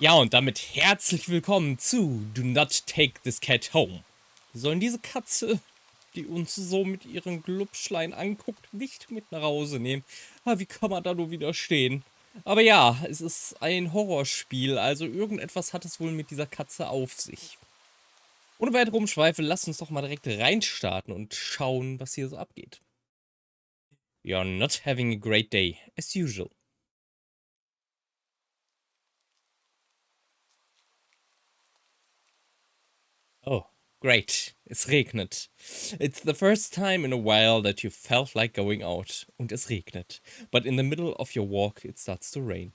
Ja, und damit herzlich willkommen zu Do Not Take This Cat Home. Wir sollen diese Katze, die uns so mit ihren Glubschlein anguckt, nicht mit nach Hause nehmen. Aber wie kann man da nur widerstehen? Aber ja, es ist ein Horrorspiel, also irgendetwas hat es wohl mit dieser Katze auf sich. Ohne weitere Umschweife, lasst uns doch mal direkt reinstarten und schauen, was hier so abgeht. You're not having a great day, as usual. Oh, great. Es regnet. It's the first time in a while that you felt like going out. Und es regnet. But in the middle of your walk, it starts to rain.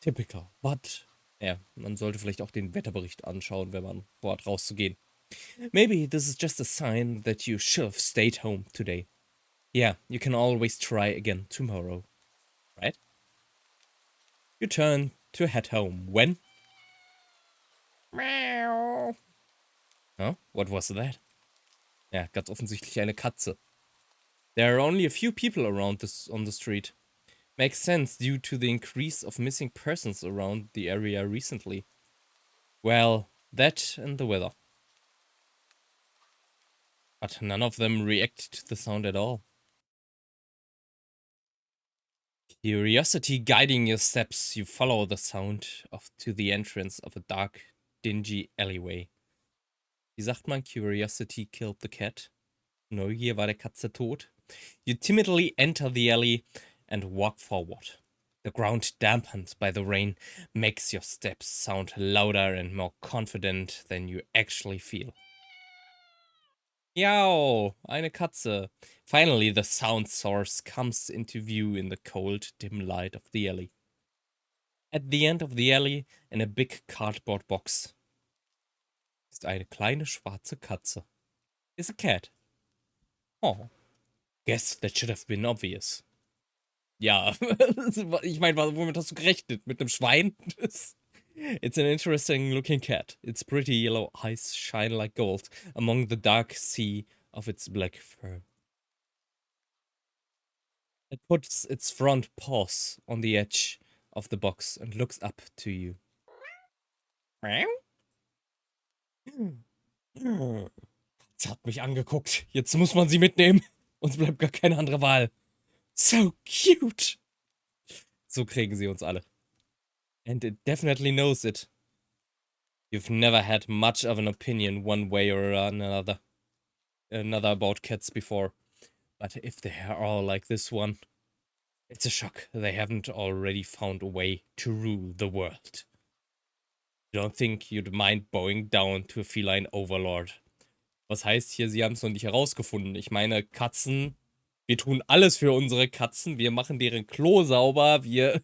Typical. But. Ja, man sollte vielleicht auch den Wetterbericht anschauen, wenn man vorhat rauszugehen. Maybe this is just a sign that you should have stayed home today. Yeah, you can always try again tomorrow. Right? You turn to head home when. Meow. Huh? What was that? Ja, ganz offensichtlich eine Katze. There are only a few people around this on the street. Makes sense due to the increase of missing persons around the area recently. Well, that and the weather. But none of them react to the sound at all. Curiosity guiding your steps, you follow the sound to the entrance of a dark, dingy alleyway. Wie sagt man, Curiosity killed the cat? Neugier war der Katze tot. You timidly enter the alley and walk forward. The ground dampened by the rain makes your steps sound louder and more confident than you actually feel. Yow, eine Katze. Finally, the sound source comes into view in the cold, dim light of the alley. At the end of the alley, in a big cardboard box, ist eine kleine schwarze Katze. Is a cat. Oh, guess that should have been obvious. Ja, ich meine, womit hast du gerechnet? Mit einem Schwein? It's an interesting looking cat. Its pretty yellow eyes shine like gold among the dark sea of its black fur. It puts its front paws on the edge of the box and looks up to you. Sie hat mich angeguckt. Jetzt muss man sie mitnehmen. Uns bleibt gar keine andere Wahl. So cute. So kriegen sie uns alle. And it definitely knows it. You've never had much of an opinion one way or another about cats before. But if they are all like this one, it's a shock they haven't already found a way to rule the world. You don't think you'd mind bowing down to a feline overlord. Was heißt hier, sie haben es noch nicht herausgefunden? Ich meine, Katzen, wir tun alles für unsere Katzen. Wir machen deren Klo sauber, wir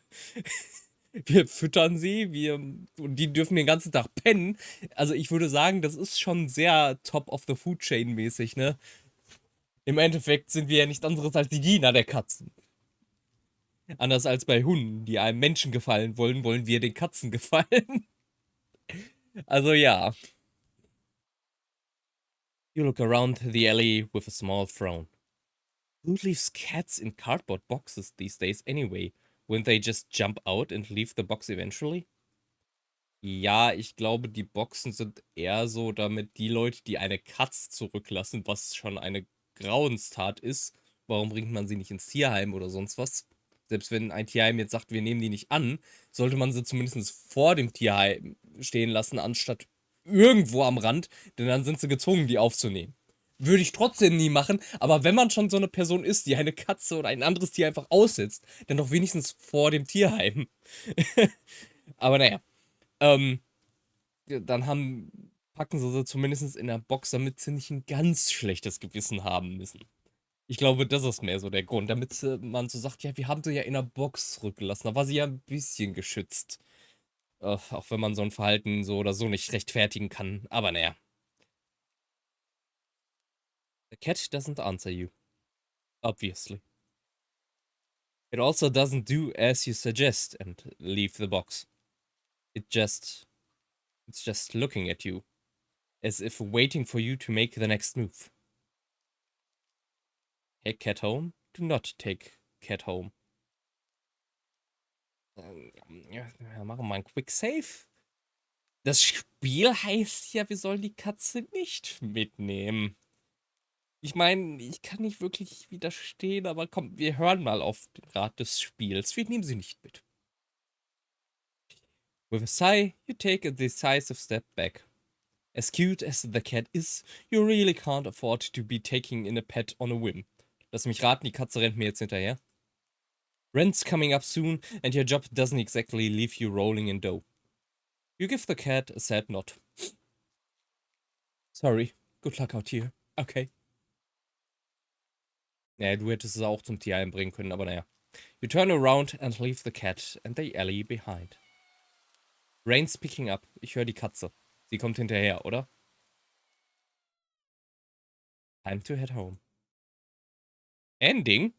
füttern sie, und die dürfen den ganzen Tag pennen. Also ich würde sagen, das ist schon sehr top of the food chain mäßig, ne? Im Endeffekt sind wir ja nichts anderes als die Diener der Katzen. Anders als bei Hunden, die einem Menschen gefallen wollen, wollen wir den Katzen gefallen. Also ja. You look around the alley with a small frown. Who leaves cats in cardboard boxes these days anyway? Wouldn't they just jump out and leave the box eventually? Ja, ich glaube, die Boxen sind eher so, damit die Leute, die eine Katze zurücklassen, was schon eine Grauenstat ist, warum bringt man sie nicht ins Tierheim oder sonst was? Selbst wenn ein Tierheim jetzt sagt, wir nehmen die nicht an, sollte man sie zumindest vor dem Tierheim stehen lassen, anstatt irgendwo am Rand, denn dann sind sie gezwungen, die aufzunehmen. Würde ich trotzdem nie machen, aber wenn man schon so eine Person ist, die eine Katze oder ein anderes Tier einfach aussetzt, dann doch wenigstens vor dem Tierheim. Aber naja. Ähm, dann packen sie zumindest in der Box, damit sie nicht ein ganz schlechtes Gewissen haben müssen. Ich glaube, das ist mehr so der Grund, damit man so sagt, ja, wir haben sie ja in der Box zurückgelassen. Da war sie ja ein bisschen geschützt. Auch wenn man so ein Verhalten so oder so nicht rechtfertigen kann. Aber naja. The cat doesn't answer you. Obviously. It also doesn't do as you suggest and leave the box. It's just looking at you, as if waiting for you to make the next move. Take cat home? Do not take cat home. Ja, machen wir mal ein Quick Save. Das Spiel heißt ja, wir sollen die Katze nicht mitnehmen. Ich meine, ich kann nicht wirklich widerstehen, aber komm, wir hören mal auf den Rat des Spiels. Wir nehmen sie nicht mit. With a sigh, you take a decisive step back. As cute as the cat is, you really can't afford to be taking in a pet on a whim. Lass mich raten, die Katze rennt mir jetzt hinterher. Rent's coming up soon, and your job doesn't exactly leave you rolling in dough. You give the cat a sad nod. Sorry, good luck out here. Okay. Ja, du hättest es auch zum Tierheim bringen können, aber naja. You turn around and leave the cat and the alley behind. Rain's picking up. Ich höre die Katze. Sie kommt hinterher, oder? Time to head home. Ending?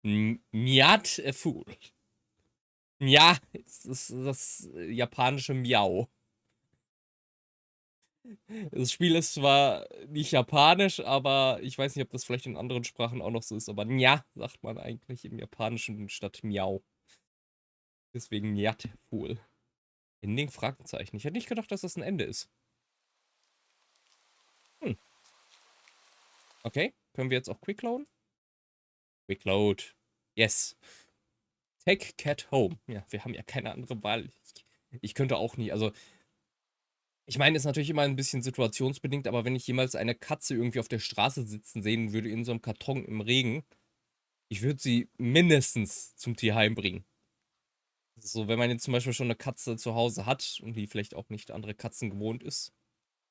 Nyat a fool. Ja, es ist das japanische Miau. Das Spiel ist zwar nicht japanisch, aber ich weiß nicht, ob das vielleicht in anderen Sprachen auch noch so ist. Aber Nja sagt man eigentlich im Japanischen statt Miau. Deswegen Nyat Fool. Ending Fragezeichen. Ich hätte nicht gedacht, dass das ein Ende ist. Okay, können wir jetzt auch quickloaden? Quickload. Yes. Take cat home. Ja, wir haben ja keine andere Wahl. Ich könnte auch nie, also ich meine, ist natürlich immer ein bisschen situationsbedingt, aber wenn ich jemals eine Katze irgendwie auf der Straße sitzen sehen würde, in so einem Karton im Regen, ich würde sie mindestens zum Tierheim bringen. So, wenn man jetzt zum Beispiel schon eine Katze zu Hause hat und die vielleicht auch nicht andere Katzen gewohnt ist.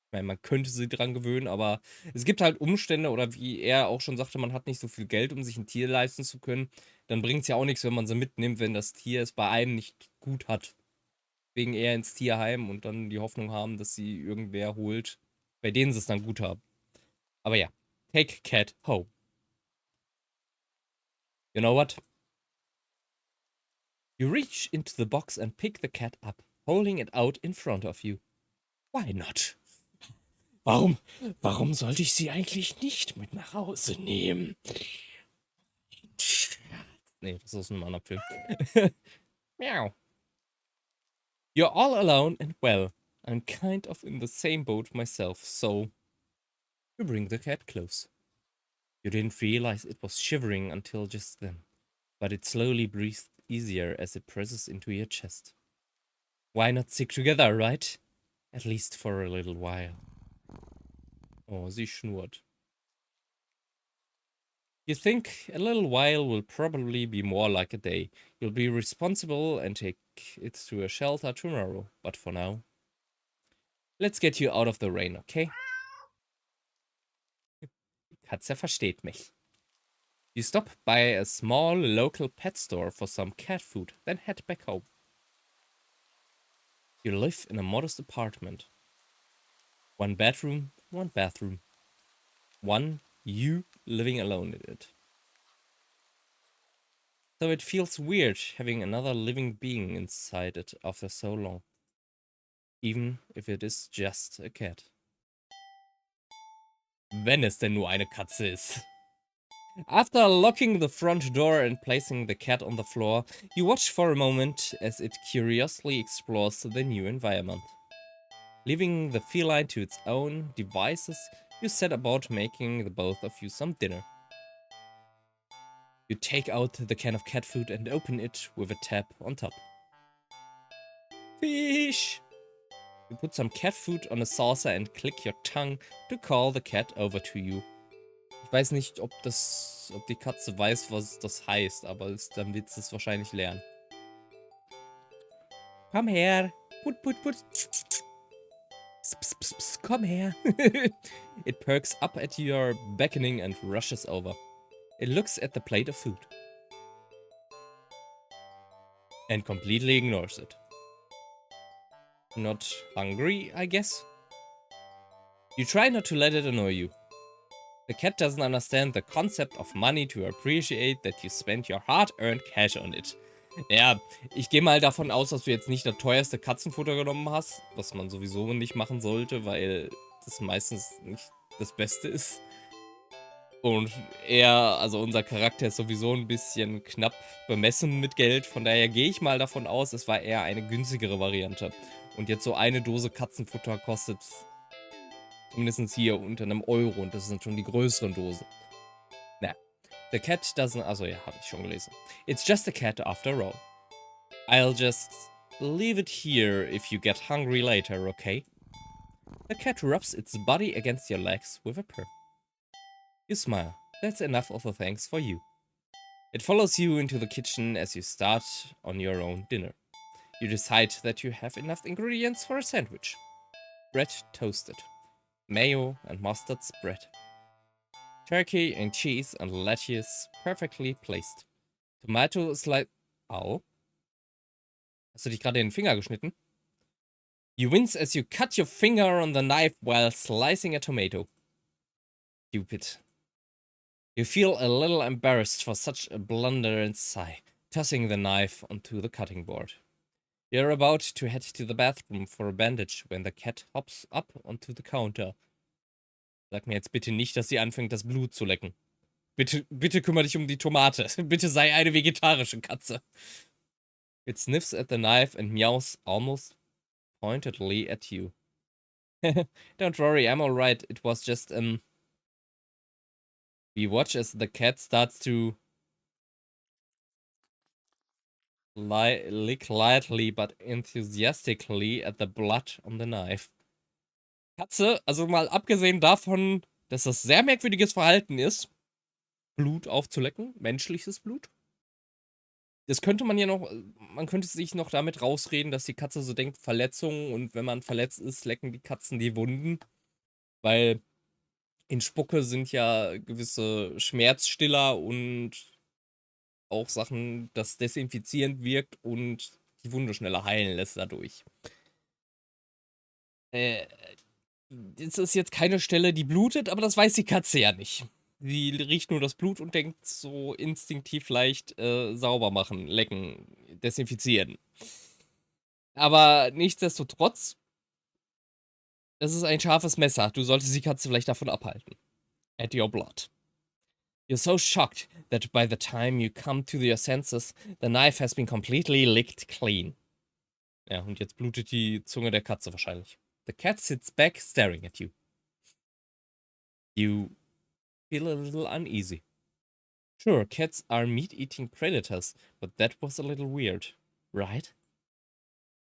Ich meine, man könnte sie dran gewöhnen, aber es gibt halt Umstände, oder wie er auch schon sagte, man hat nicht so viel Geld, um sich ein Tier leisten zu können. Dann bringt es ja auch nichts, wenn man sie mitnimmt, wenn das Tier es bei einem nicht gut hat. Wegen eher ins Tierheim und dann die Hoffnung haben, dass sie irgendwer holt, bei denen sie es dann gut haben. Aber ja, take cat home. You know what? You reach into the box and pick the cat up, holding it out in front of you. Why not? Warum sollte ich sie eigentlich nicht mit nach Hause nehmen? Nee, das ist ein anderer Film. Meow. You're all alone and well, I'm kind of in the same boat myself, so you bring the cat close. You didn't realize it was shivering until just then, but it slowly breathed easier as it presses into your chest. Why not stick together, right? At least for a little while. Oh, sie schnurrt. You think a little while will probably be more like a day. You'll be responsible and take it to a shelter tomorrow, but for now, let's get you out of the rain, okay? Katze versteht mich. You stop by a small local pet store for some cat food, then head back home. You live in a modest apartment. One bedroom, one bathroom. One you living alone in it. So it feels weird having another living being inside it after so long. Even if it is just a cat. Wenn es denn nur eine Katze ist. After locking the front door and placing the cat on the floor, you watch for a moment as it curiously explores the new environment. Leaving the feline to its own devices, you set about making the both of you some dinner. You take out the can of cat food and open it with a tap on top. Fish! You put some cat food on a saucer and click your tongue to call the cat over to you. Ich weiß nicht, ob die Katze weiß, was das heißt, aber dann wird sie es wahrscheinlich lernen. Komm her. Put, put, put. Pss, pss, pss, pss. Komm her. It perks up at your beckoning and rushes over. It looks at the plate of food. And completely ignores it. Not hungry, I guess? You try not to let it annoy you. The cat doesn't understand the concept of money to appreciate that you spend your hard-earned cash on it. Ja, ich gehe mal davon aus, dass du jetzt nicht das teuerste Katzenfutter genommen hast, was man sowieso nicht machen sollte, weil das meistens nicht das Beste ist. Und also unser Charakter ist sowieso ein bisschen knapp bemessen mit Geld. Von daher gehe ich mal davon aus, es war eher eine günstigere Variante. Und jetzt so eine Dose Katzenfutter kostet zumindest hier unter einem Euro. Und das sind schon die größeren Dosen. Na, the cat doesn't... Also ja, habe ich schon gelesen. It's just a cat after all. I'll just leave it here if you get hungry later, okay? The cat rubs its body against your legs with a purr. You smile. That's enough of a thanks for you. It follows you into the kitchen as you start on your own dinner. You decide that you have enough ingredients for a sandwich. Bread toasted. Mayo and mustard spread. Turkey and cheese and lettuce perfectly placed. Tomato slice... Au. Hast du dich gerade den Finger geschnitten? You wince as you cut your finger on the knife while slicing a tomato. Stupid. You feel a little embarrassed for such a blunder and sigh, tossing the knife onto the cutting board. You're about to head to the bathroom for a bandage when the cat hops up onto the counter. Sag mir jetzt bitte nicht, dass sie anfängt, das Blut zu lecken. Bitte kümmere dich um die Tomate. Bitte sei eine vegetarische Katze. It sniffs at the knife and meows almost pointedly at you. Don't worry, I'm alright. It was just, We watch as the cat starts to lick lightly but enthusiastically at the blood on the knife. Katze, also mal abgesehen davon, dass das sehr merkwürdiges Verhalten ist, Blut aufzulecken, menschliches Blut. Das könnte man ja noch, man könnte sich noch damit rausreden, dass die Katze so denkt, Verletzungen, und wenn man verletzt ist, lecken die Katzen die Wunden, weil in Spucke sind ja gewisse Schmerzstiller und auch Sachen, das desinfizierend wirkt und die Wunde schneller heilen lässt dadurch. Das ist jetzt keine Stelle, die blutet, aber das weiß die Katze ja nicht. Sie riecht nur das Blut und denkt so instinktiv leicht sauber machen, lecken, desinfizieren. Aber nichtsdestotrotz, das ist ein scharfes Messer. Du solltest die Katze vielleicht davon abhalten. At your blood. You're so shocked that by the time you come to your senses, the knife has been completely licked clean. Ja, und jetzt blutet die Zunge der Katze wahrscheinlich. The cat sits back, staring at you. You feel a little uneasy. Sure, cats are meat-eating predators, but that was a little weird, right?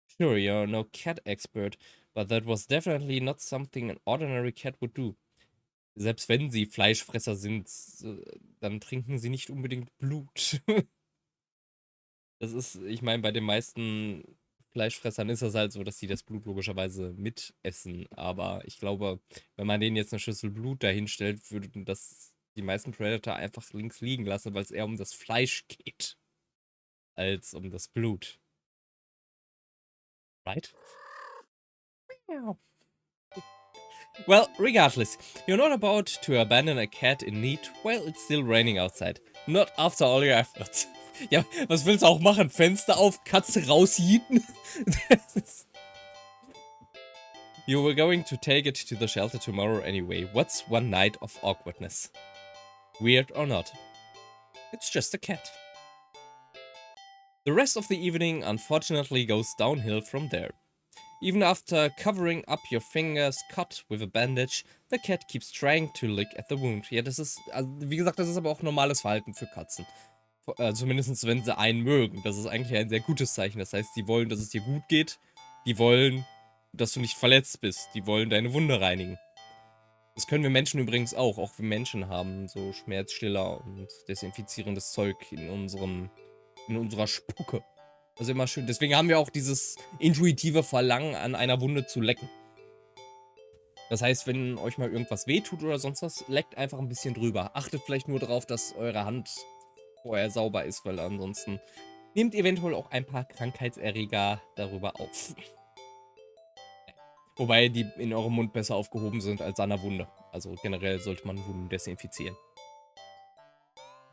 Sure, you're no cat expert, but that was definitely not something an ordinary cat would do. Selbst wenn sie Fleischfresser sind, dann trinken sie nicht unbedingt Blut. Das ist, ich meine, bei den meisten Fleischfressern ist das halt so, dass sie das Blut logischerweise mitessen. Aber ich glaube, wenn man denen jetzt eine Schüssel Blut dahinstellt, würden das die meisten Predator einfach links liegen lassen, weil es eher um das Fleisch geht, als um das Blut. Right? Ja. Well, regardless, you're not about to abandon a cat in need while it's still raining outside. Not after all your efforts. Ja, was willst du auch machen? Fenster auf, Katze rausjieten? You were going to take it to the shelter tomorrow anyway. What's one night of awkwardness? Weird or not? It's just a cat. The rest of the evening unfortunately goes downhill from there. Even after covering up your fingers cut with a bandage, the cat keeps trying to lick at the wound. Ja, das ist, also wie gesagt, das ist aber auch normales Verhalten für Katzen. Zumindest wenn sie einen mögen. Das ist eigentlich ein sehr gutes Zeichen. Das heißt, die wollen, dass es dir gut geht. Die wollen, dass du nicht verletzt bist. Die wollen deine Wunde reinigen. Das können wir Menschen übrigens auch. Auch wir Menschen haben so Schmerzstiller und desinfizierendes Zeug in unserer Spucke. Also immer schön. Deswegen haben wir auch dieses intuitive Verlangen, an einer Wunde zu lecken. Das heißt, wenn euch mal irgendwas wehtut oder sonst was, leckt einfach ein bisschen drüber. Achtet vielleicht nur darauf, dass eure Hand vorher sauber ist, weil ansonsten nehmt eventuell auch ein paar Krankheitserreger darüber auf. Wobei die in eurem Mund besser aufgehoben sind als an der Wunde. Also generell sollte man Wunden desinfizieren.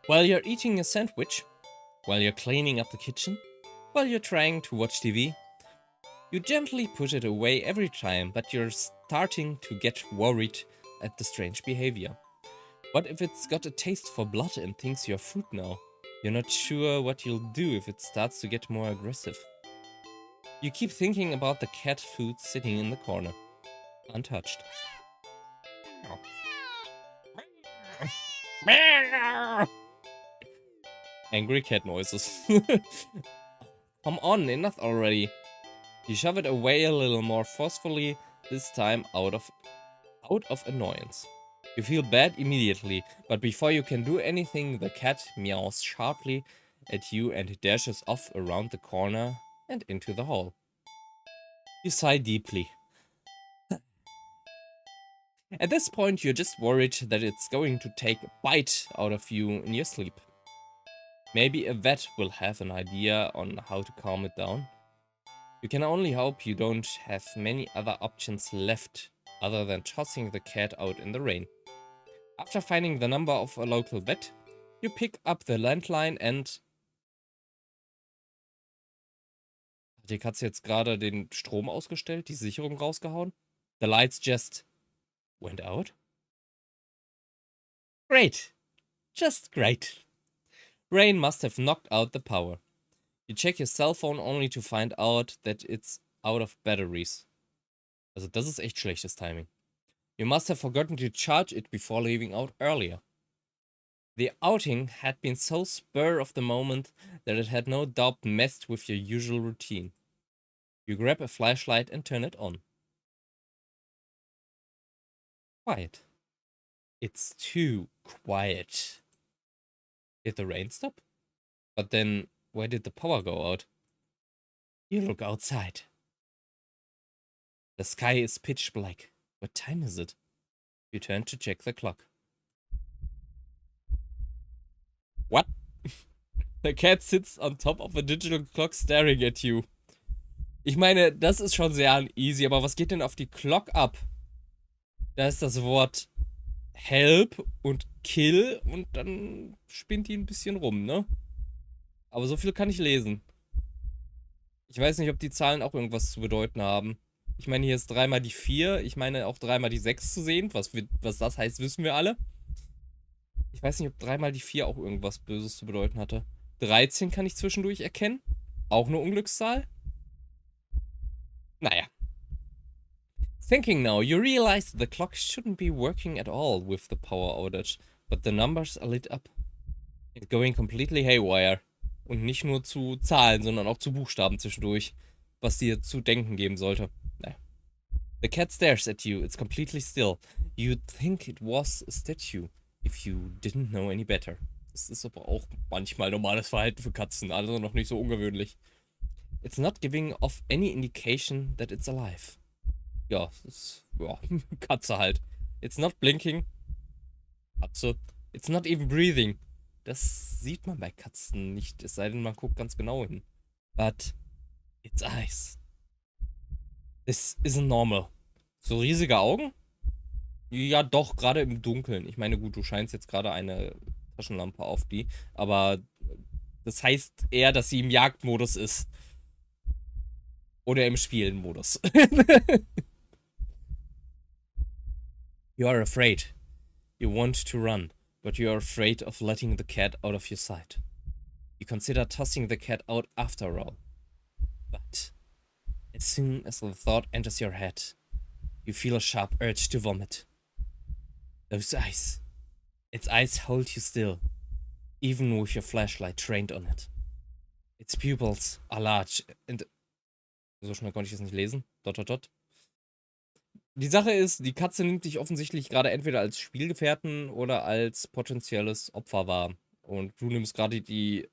While you're eating a sandwich, while you're cleaning up the kitchen, while you're trying to watch TV, you gently put it away every time, but you're starting to get worried at the strange behavior. What if it's got a taste for blood and thinks you're food now? You're not sure what you'll do if it starts to get more aggressive. You keep thinking about the cat food sitting in the corner, untouched. Angry cat noises. Come on, enough already. You shove it away a little more forcefully, this time out of annoyance. You feel bad immediately, but before you can do anything, the cat meows sharply at you and dashes off around the corner and into the hall. You sigh deeply. At this point, you're just worried that it's going to take a bite out of you in your sleep. Maybe a vet will have an idea on how to calm it down. You can only hope you don't have many other options left other than tossing the cat out in the rain. After finding the number of a local vet, you pick up the landline and... Hat die Katze jetzt gerade den Strom ausgestellt, die Sicherung rausgehauen? The lights just went out? Great! Just great! Rain must have knocked out the power. You check your cell phone only to find out that it's out of batteries. Also das ist echt schlechtes Timing. You must have forgotten to charge it before leaving out earlier. The outing had been so spur of the moment that it had no doubt messed with your usual routine. You grab a flashlight and turn it on. Quiet. It's too quiet. Did the rain stop? But then, where did the power go out? You look outside. The sky is pitch black. What time is it? You turn to check the clock. What? The cat sits on top of a digital clock staring at you. Ich meine, das ist schon sehr easy, aber was geht denn auf die Clock ab? Da ist das Wort Help und Kill und dann spinnt die ein bisschen rum, ne? Aber so viel kann ich lesen. Ich weiß nicht, ob die Zahlen auch irgendwas zu bedeuten haben. Ich meine, hier ist 3 mal die 4. Ich meine auch 3 mal die 6 zu sehen. Was das heißt, wissen wir alle. Ich weiß nicht, ob 3 mal die 4 auch irgendwas Böses zu bedeuten hatte. 13 kann ich zwischendurch erkennen. Auch eine Unglückszahl. Naja. Thinking now, you realize the clock shouldn't be working at all with the power outage, but the numbers are lit up. It's going completely haywire. Und nicht nur zu Zahlen, sondern auch zu Buchstaben zwischendurch, was dir zu denken geben sollte. Naja. The cat stares at you, it's completely still. You'd think it was a statue, if you didn't know any better. Das ist aber auch manchmal normales Verhalten für Katzen, also noch nicht so ungewöhnlich. It's not giving off any indication that it's alive. Ja, Katze halt. It's not blinking. Katze. It's not even breathing. Das sieht man bei Katzen nicht, es sei denn, man guckt ganz genau hin. But its eyes. This isn't normal. So riesige Augen? Ja, doch, gerade im Dunkeln. Ich meine, gut, du scheinst jetzt gerade eine Taschenlampe auf die, aber das heißt eher, dass sie im Jagdmodus ist. Oder im Spielenmodus. You are afraid. You want to run, but you are afraid of letting the cat out of your sight. You consider tossing the cat out after all. But as soon as the thought enters your head, you feel a sharp urge to vomit. Those eyes. Its eyes hold you still, even with your flashlight trained on it. Its pupils are large and... So schnell konnte ich das nicht lesen. ... Die Sache ist, die Katze nimmt dich offensichtlich gerade entweder als Spielgefährten oder als potenzielles Opfer wahr. Und du nimmst gerade die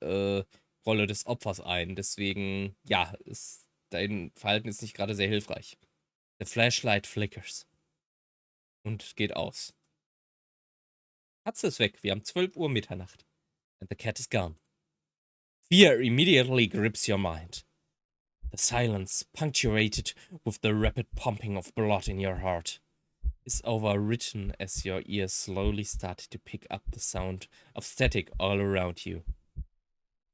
Rolle des Opfers ein. Deswegen, ja, dein Verhalten ist nicht gerade sehr hilfreich. The flashlight flickers. Und geht aus. Katze ist weg. Wir haben 12 Uhr Mitternacht. And the cat is gone. Fear immediately grips your mind. The silence, punctuated with the rapid pumping of blood in your heart, is overwritten as your ears slowly start to pick up the sound of static all around you.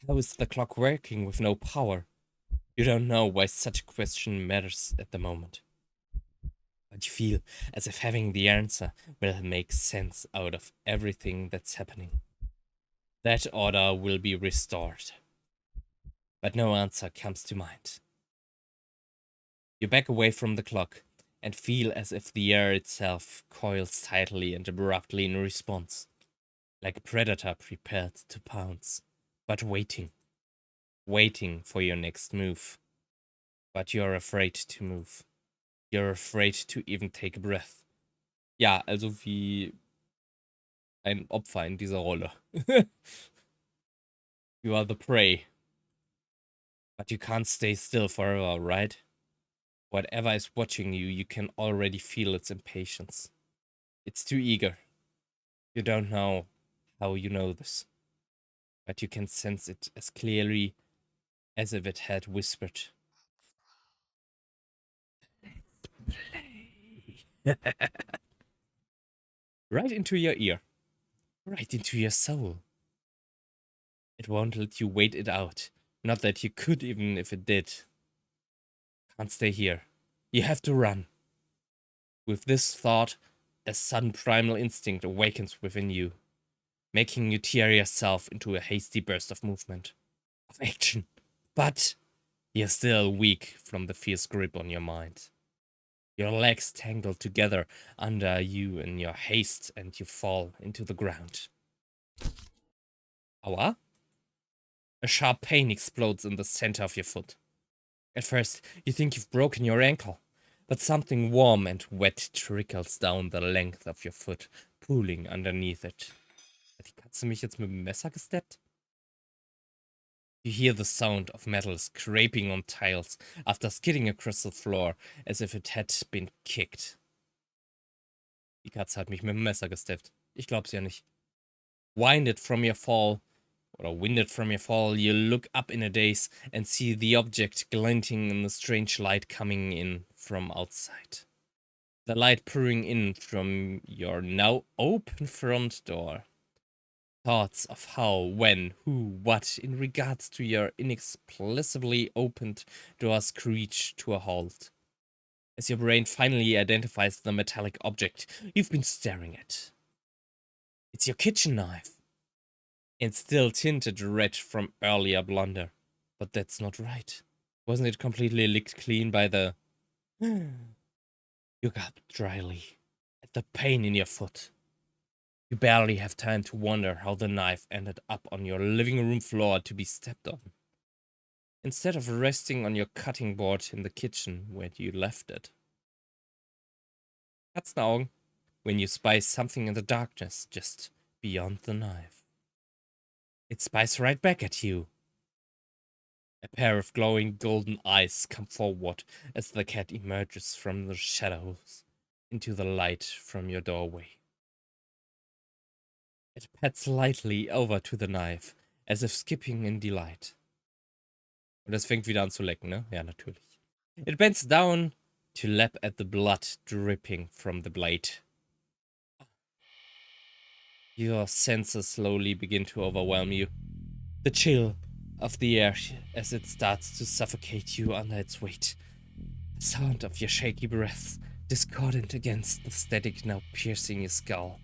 How is the clock working with no power? You don't know why such a question matters at the moment. But you feel as if having the answer will make sense out of everything that's happening. That order will be restored. But no answer comes to mind. You back away from the clock and feel as if the air itself coils tightly and abruptly in response, like a predator prepared to pounce, but waiting for your next move. But you're afraid to move. You're afraid to even take a breath. Ja, also wie ein Opfer in dieser Rolle. You are the prey. But you can't stay still forever, right? Whatever is watching you, you can already feel its impatience. It's too eager. You don't know how you know this, but you can sense it as clearly as if it had whispered. Play. Right into your ear. Right into your soul. It won't let you wait it out. Not that you could, even if it did. Can't stay here. You have to run. With this thought, a sudden primal instinct awakens within you, making you tear yourself into a hasty burst of movement, of action. But you're still weak from the fierce grip on your mind. Your legs tangle together under you in your haste, and you fall into the ground. Aua? A sharp pain explodes in the center of your foot. At first, you think you've broken your ankle, but something warm and wet trickles down the length of your foot, pooling underneath it. Hat die Katze mich jetzt mit dem Messer gesteppt? You hear the sound of metal scraping on tiles after skidding across the floor as if it had been kicked. Die Katze hat mich mit dem Messer gesteppt. Ich glaub's ja nicht. Winded from your fall, you look up in a daze and see the object glinting in the strange light coming in from outside. The light pouring in from your now open front door. Thoughts of how, when, who, what in regards to your inexplicably opened door screech to a halt, as your brain finally identifies the metallic object you've been staring at. It's your kitchen knife, and still tinted red from earlier blunder. But that's not right. Wasn't it completely licked clean by the... You gulp dryly at the pain in your foot. You barely have time to wonder how the knife ended up on your living room floor to be stepped on, instead of resting on your cutting board in the kitchen where you left it. Katzenaugen, when you spy something in the darkness just beyond the knife. It spies right back at you. A pair of glowing golden eyes come forward as the cat emerges from the shadows into the light from your doorway. It pats lightly over to the knife, as if skipping in delight. Und es fängt wieder an zu lecken, ne? Ja, natürlich. It bends down to lap at the blood dripping from the blade. Your senses slowly begin to overwhelm you. The chill of the air as it starts to suffocate you under its weight. The sound of your shaky breaths discordant against the static now piercing your skull.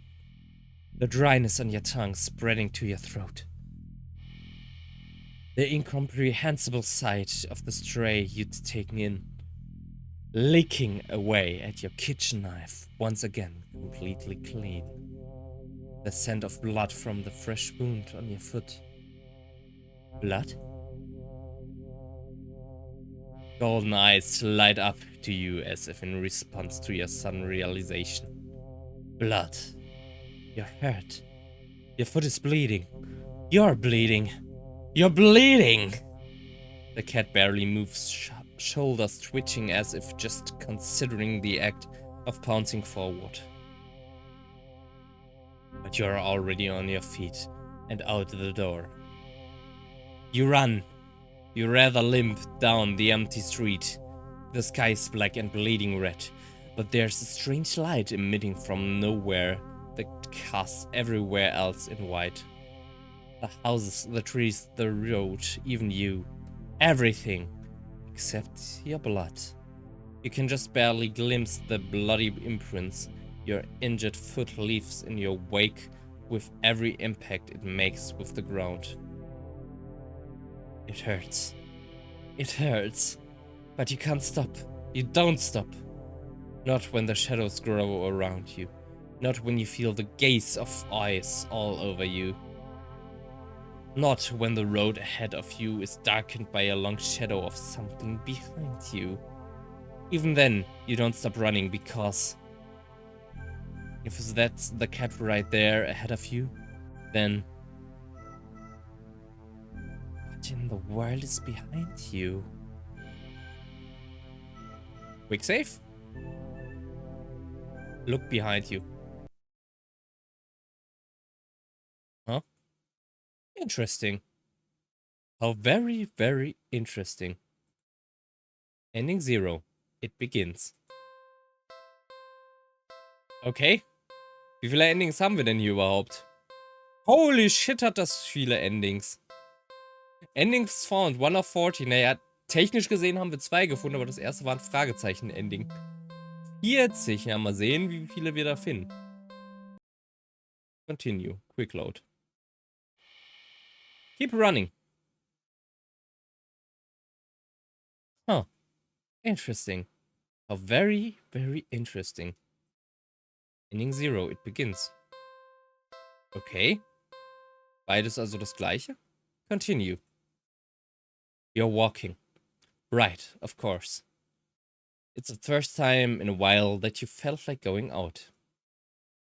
The dryness on your tongue spreading to your throat. The incomprehensible sight of the stray you'd taken in, leaking away at your kitchen knife, once again completely clean. The scent of blood from the fresh wound on your foot. Blood? Golden eyes light up to you as if in response to your sudden realization. Blood. You're hurt. Your foot is bleeding. You're bleeding. You're bleeding! The cat barely moves, shoulders twitching as if just considering the act of pouncing forward. But you're already on your feet and out the door. You run. You rather limp down the empty street. The sky is black and bleeding red, but there's a strange light emitting from nowhere that casts everywhere else in white. The houses, the trees, the road, even you. Everything except your blood. You can just barely glimpse the bloody imprints your injured foot leaves in your wake with every impact it makes with the ground. It hurts. It hurts. But you can't stop. You don't stop. Not when the shadows grow around you. Not when you feel the gaze of eyes all over you. Not when the road ahead of you is darkened by a long shadow of something behind you. Even then, you don't stop running because if that's the cat right there ahead of you, then what in the world is behind you? Quick save? Look behind you. Huh? Interesting. How very, very interesting. Ending 0. It begins. Okay. Wie viele Endings haben wir denn hier überhaupt? Holy shit, hat das viele Endings. Endings found, 1 of 40. Naja, technisch gesehen haben wir 2 gefunden, aber das erste war ein Fragezeichen-Ending. 40. Ja, mal sehen, wie viele wir da finden. Continue. Quick load. Keep running. Huh. Interesting. How very, very interesting. Ending 0. It begins. Okay. Beides also das gleiche. Continue. You're walking. Right, of course. It's the first time in a while that you felt like going out.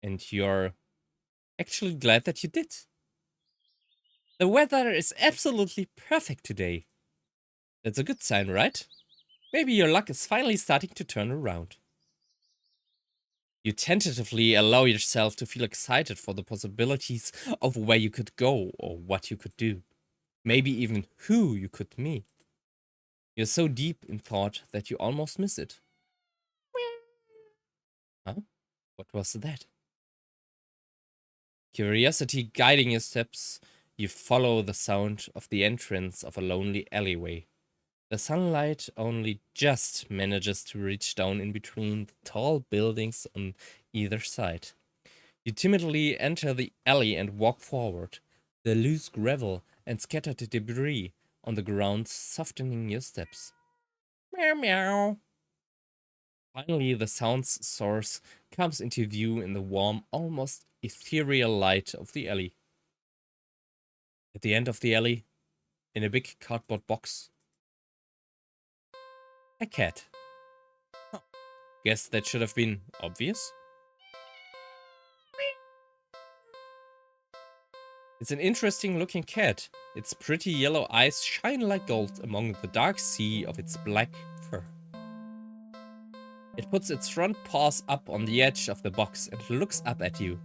And you're actually glad that you did. The weather is absolutely perfect today. That's a good sign, right? Maybe your luck is finally starting to turn around. You tentatively allow yourself to feel excited for the possibilities of where you could go or what you could do. Maybe even who you could meet. You're so deep in thought that you almost miss it. Huh? What was that? Curiosity guiding your steps, you follow the sound of the entrance of a lonely alleyway. The sunlight only just manages to reach down in between the tall buildings on either side. You timidly enter the alley and walk forward, the loose gravel and scattered debris on the ground softening your steps. Meow meow. Finally, the sound's source comes into view in the warm, almost ethereal light of the alley. At the end of the alley, in a big cardboard box, a cat. Huh. Guess that should have been obvious. It's an interesting looking cat. Its pretty yellow eyes shine like gold among the dark sea of its black fur. It puts its front paws up on the edge of the box and looks up at you.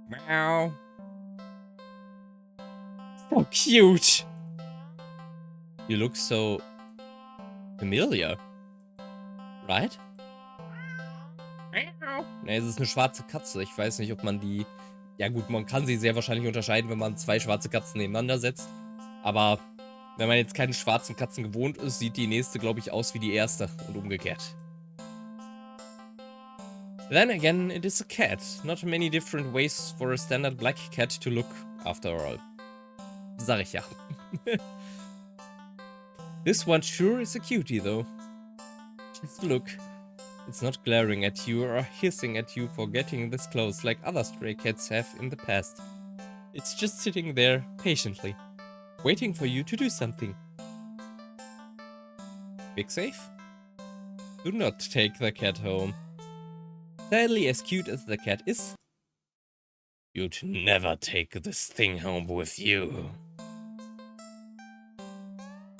Meow. So cute. You look so familiar. Right? Ne, es ist eine schwarze Katze. Ich weiß nicht, ob man die... Ja gut, man kann sie sehr wahrscheinlich unterscheiden, wenn man 2 schwarze Katzen nebeneinander setzt. Aber wenn man jetzt keine schwarzen Katzen gewohnt ist, sieht die nächste, glaube ich, aus wie die erste und umgekehrt. Then again, it is a cat. Not many different ways for a standard black cat to look, after all. Sag ich ja. This one sure is a cutie, though. Just look. It's not glaring at you or hissing at you for getting this close like other stray cats have in the past. It's just sitting there, patiently, waiting for you to do something. Big safe? Do not take the cat home. Sadly, as cute as the cat is, you'd never take this thing home with you.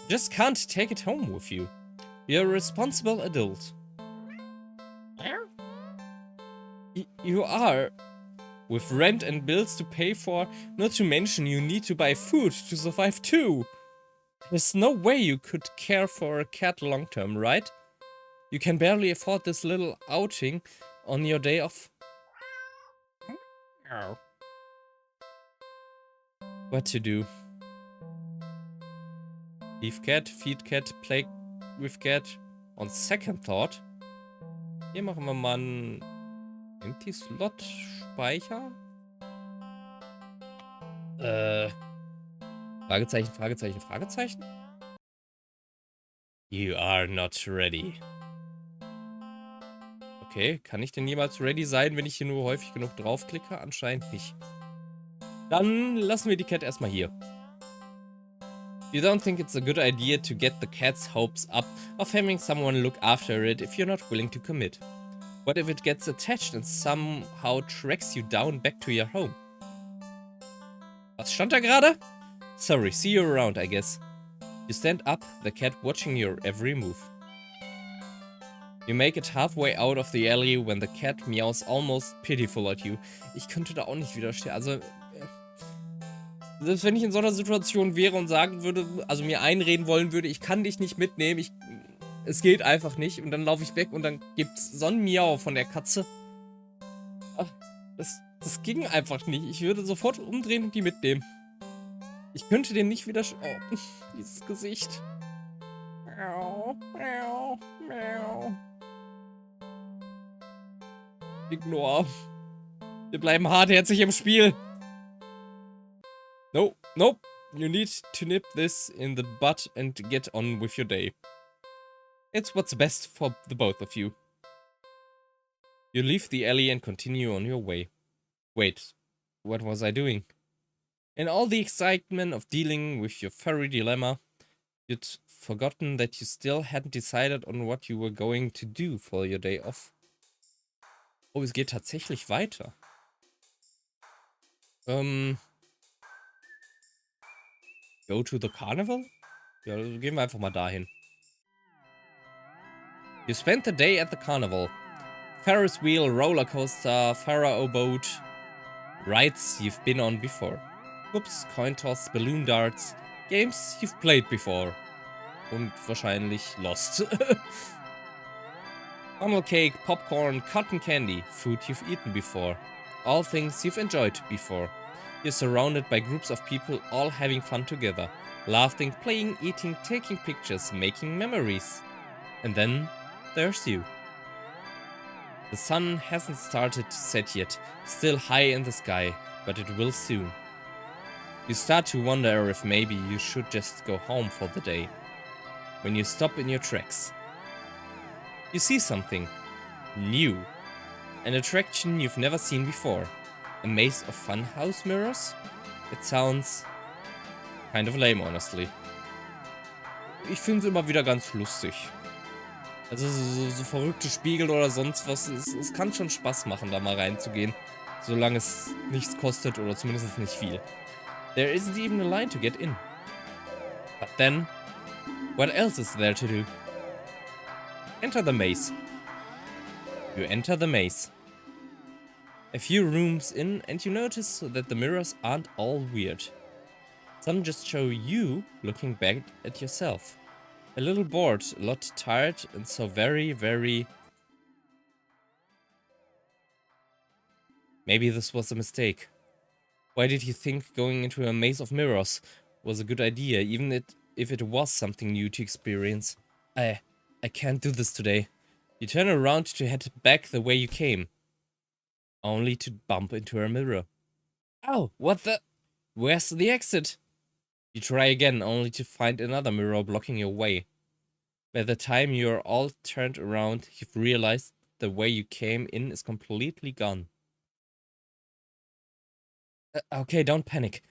Just can't take it home with you. You're a responsible adult. You are. With rent and bills to pay for, not to mention you need to buy food to survive too. There's no way you could care for a cat long term, right? You can barely afford this little outing on your day off. What to do? Leave cat, feed cat, play with cat, on second thought. Hier machen wir mal einen Empty Slot Speicher. Fragezeichen, Fragezeichen, Fragezeichen. You are not ready. Okay, kann ich denn jemals ready sein, wenn ich hier nur häufig genug draufklicke? Anscheinend nicht. Dann lassen wir die Cat erstmal hier. You don't think it's a good idea to get the cat's hopes up of having someone look after it if you're not willing to commit. What if it gets attached and somehow tracks you down back to your home? Was stand da gerade? Sorry, see you around, I guess. You stand up, the cat watching your every move. You make it halfway out of the alley when the cat meows almost pitiful at you. Ich könnte da auch nicht widerstehen. Also, selbst wenn ich in so einer Situation wäre und sagen würde, also mir einreden wollen würde, ich kann dich nicht mitnehmen, es geht einfach nicht. Und dann laufe ich weg und dann gibt's so ein Miau von der Katze. Ach, das ging einfach nicht. Ich würde sofort umdrehen und die mitnehmen. Ich könnte dem nicht widerstehen. Oh, dieses Gesicht. Miau, miau, miau. Ignore. Wir bleiben hartherzig im Spiel. No, nope. You need to nip this in the butt and get on with your day. It's what's best for the both of you. You leave the alley and continue on your way. Wait, what was I doing? In all the excitement of dealing with your furry dilemma, you'd forgotten that you still hadn't decided on what you were going to do for your day off. Oh, es geht tatsächlich weiter. Go to the carnival? Ja, also gehen wir einfach mal dahin. You spent the day at the carnival. Ferris wheel, roller coaster, pharaoh boat. Rides you've been on before. Whoops, coin toss, balloon darts. Games you've played before. Und wahrscheinlich lost. Funnel cake, popcorn, cotton candy. Food you've eaten before. All things you've enjoyed before. You're surrounded by groups of people all having fun together. Laughing, playing, eating, taking pictures, making memories. And then there's you. The sun hasn't started to set yet, still high in the sky, but it will soon. You start to wonder if maybe you should just go home for the day. When you stop in your tracks. You see something new. An attraction you've never seen before. A maze of fun house mirrors? It sounds kind of lame, honestly. Ich finde es immer wieder ganz lustig. Also so verrückte Spiegel oder sonst was, es kann schon Spaß machen, da mal reinzugehen. Solange es nichts kostet oder zumindest nicht viel. There isn't even a line to get in. But then, what else is there to do? Enter the maze. You enter the maze. A few rooms in and you notice that the mirrors aren't all weird. Some just show you looking back at yourself. A little bored, a lot tired, and so very, very... Maybe this was a mistake. Why did you think going into a maze of mirrors was a good idea, even if it was something new to experience? I can't do this today. You turn around to head back the way you came. Only to bump into a mirror. Oh, what the... Where's the exit? You try again, only to find another mirror blocking your way. By the time you're all turned around, you've realized the way you came in is completely gone. Okay, don't panic.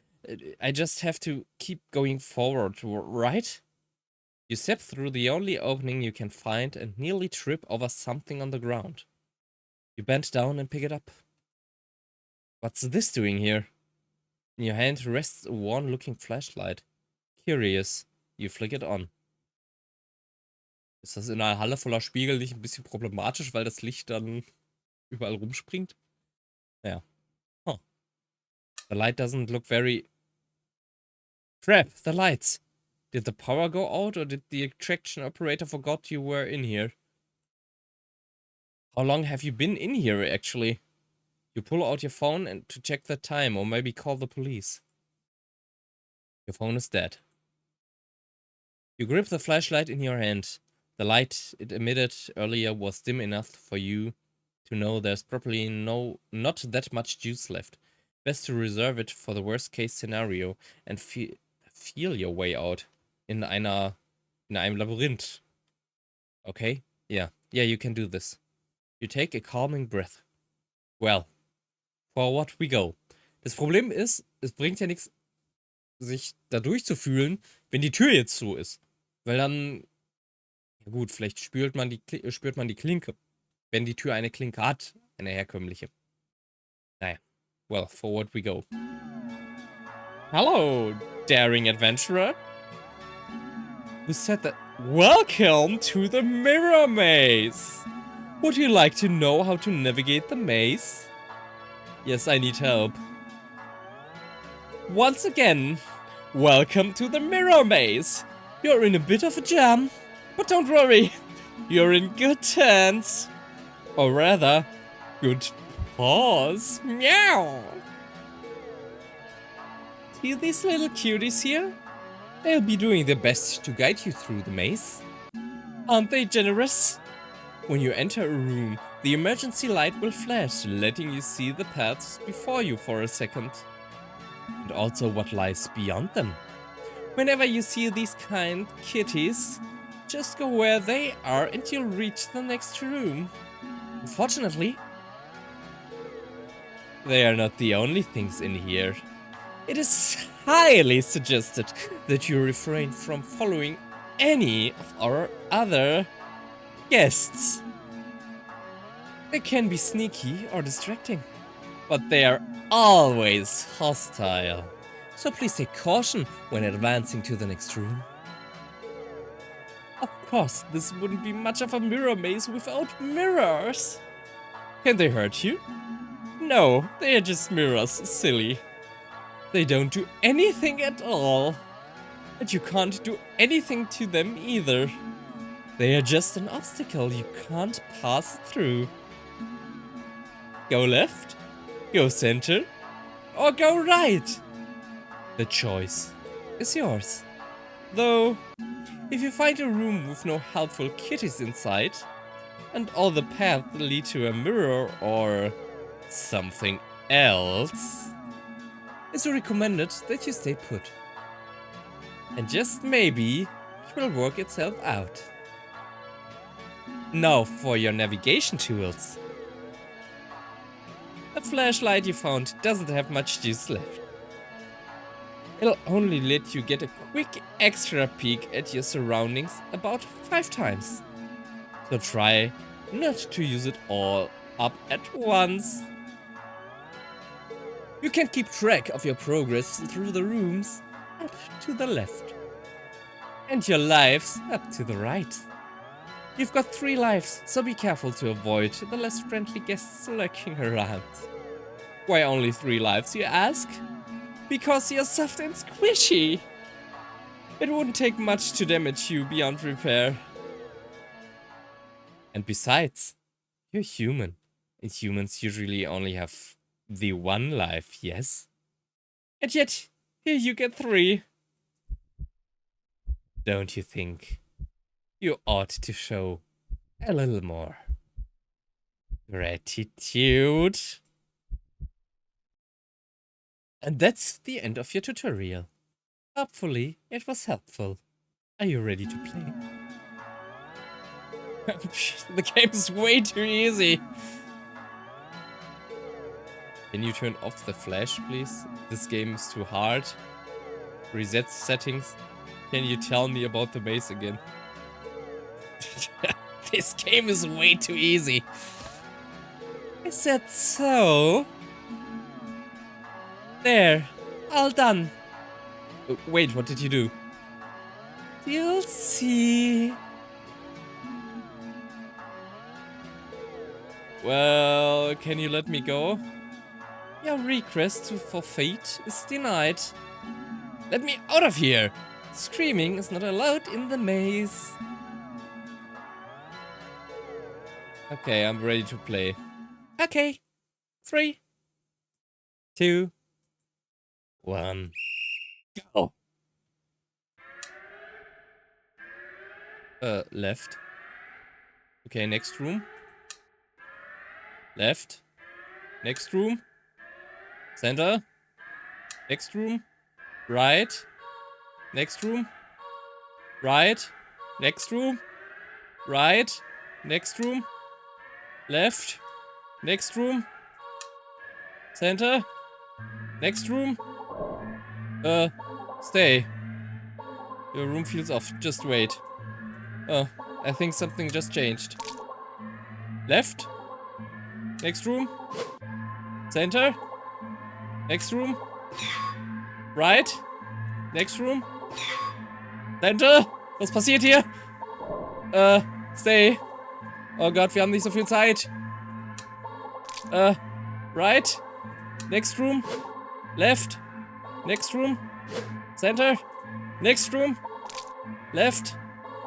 I just have to keep going forward, right? You step through the only opening you can find and nearly trip over something on the ground. You bend down and pick it up. What's this doing here? In your hand rests a worn-looking flashlight. Curious, you flick it on. Ist das in einer Halle voller Spiegel nicht ein bisschen problematisch, weil das Licht dann überall rumspringt? Naja. Huh. The light doesn't look very... Crap, the lights! Did the power go out or did the attraction operator forgot you were in here? How long have you been in here, actually? You pull out your phone and to check the time or maybe call the police. Your phone is dead. You grip the flashlight in your hand. The light it emitted earlier was dim enough for you to know there's probably not that much juice left. Best to reserve it for the worst case scenario and feel your way out in einem Labyrinth. Okay? Yeah, you can do this. You take a calming breath. Well, forward we go. Das Problem ist, es bringt ja nichts, sich da durchzufühlen, wenn die Tür jetzt zu ist. Weil dann, ja gut, vielleicht spürt man die Klinke. Wenn die Tür eine Klinke hat, eine herkömmliche. Naja, well, forward we go. Hello, daring adventurer. Who said that? Welcome to the mirror maze. Would you like to know how to navigate the maze? Yes, I need help. Once again, welcome to the mirror maze. You're in a bit of a jam, but don't worry, you're in good hands. Or rather, good paws. Meow. See these little cuties here? They'll be doing their best to guide you through the maze. Aren't they generous? When you enter a room, the emergency light will flash, letting you see the paths before you for a second. And also what lies beyond them. Whenever you see these kind kitties, just go where they are and you'll reach the next room. Unfortunately, they are not the only things in here. It is highly suggested that you refrain from following any of our other guests. They can be sneaky or distracting, but they are always hostile. So please take caution when advancing to the next room. Of course, this wouldn't be much of a mirror maze without mirrors. Can they hurt you? No, they are just mirrors, silly. They don't do anything at all. And you can't do anything to them either. They are just an obstacle you can't pass through. Go left, go center, or go right. The choice is yours. Though, if you find a room with no helpful kitties inside, and all the paths lead to a mirror or something else, it's recommended that you stay put. And just maybe, it will work itself out. Now for your navigation tools. The flashlight you found doesn't have much juice left. It'll only let you get a quick extra peek at your surroundings about 5 times. So try not to use it all up at once. You can keep track of your progress through the rooms up to the left. And your lives up to the right. You've got 3 lives, so be careful to avoid the less friendly guests lurking around. Why only 3 lives, you ask? Because you're soft and squishy. It wouldn't take much to damage you beyond repair. And besides, you're human. And humans usually only have the 1 life, yes? And yet, here you get 3. Don't you think you ought to show a little more gratitude? And that's the end of your tutorial. Hopefully, it was helpful. Are you ready to play? The game is way too easy. Can you turn off the flash, please? This game is too hard. Reset settings. Can you tell me about the maze again? This game is way too easy. Is that so? There, all done. Wait, what did you do? You'll see. Well, can you let me go? Your request for fate is denied. Let me out of here! Screaming is not allowed in the maze. Okay, I'm ready to play. Okay. 3, 2, 1. Go! Left. Okay, next room. Left. Next room. Center. Next room. Right. Next room. Right. Next room. Right. Next room. Left. Next room. Center. Next room. Stay. Your room feels off. Just wait. Oh, I think something just changed. Left. Next room. Center. Next room. Right. Next room. Center. Was passiert hier? Stay. Oh Gott, wir haben nicht so viel Zeit. Right. Next room. Left. Next room. Center. Next room. Left.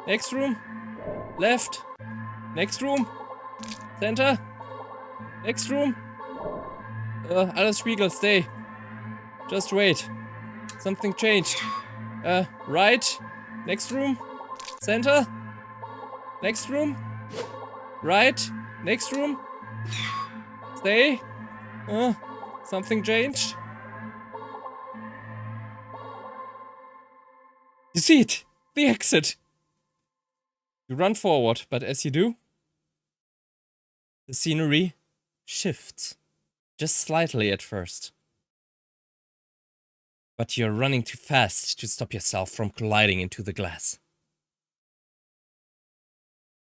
Next room. Left. Next room. Center. Next room. Alles Spiegel, stay. Just wait. Something changed. Right. Next room. Center. Next room. Right. Next room. Stay. Something changed. You see it. The exit. You run forward, but as you do, the scenery shifts. Just slightly at first. But you're running too fast to stop yourself from colliding into the glass.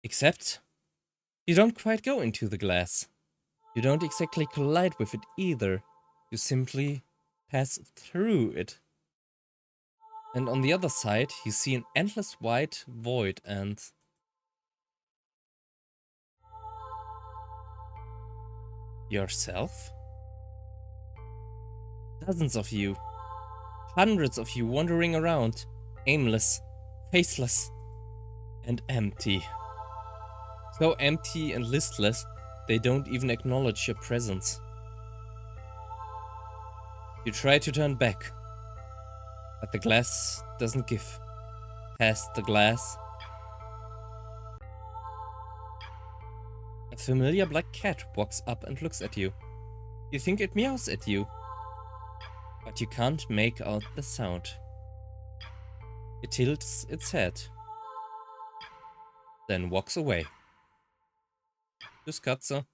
Except, you don't quite go into the glass. You don't exactly collide with it either. You simply pass through it. And on the other side, you see an endless white void and... yourself? Dozens of you. Hundreds of you wandering around. Aimless, faceless, and empty. So empty and listless, they don't even acknowledge your presence. You try to turn back, but the glass doesn't give. Past the glass, a familiar black cat walks up and looks at you. You think it meows at you, but you can't make out the sound. It tilts its head, then walks away. Tschüss, Katze.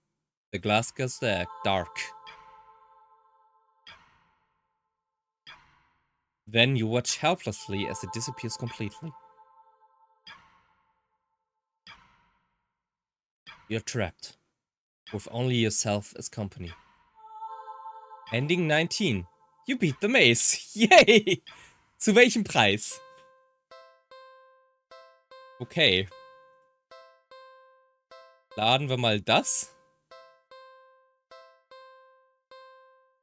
The glass gets dark. Then you watch helplessly as it disappears completely. You're trapped, with only yourself as company. Ending 19. You beat the maze. Yay! Zu welchem Preis? Okay. Laden wir mal das.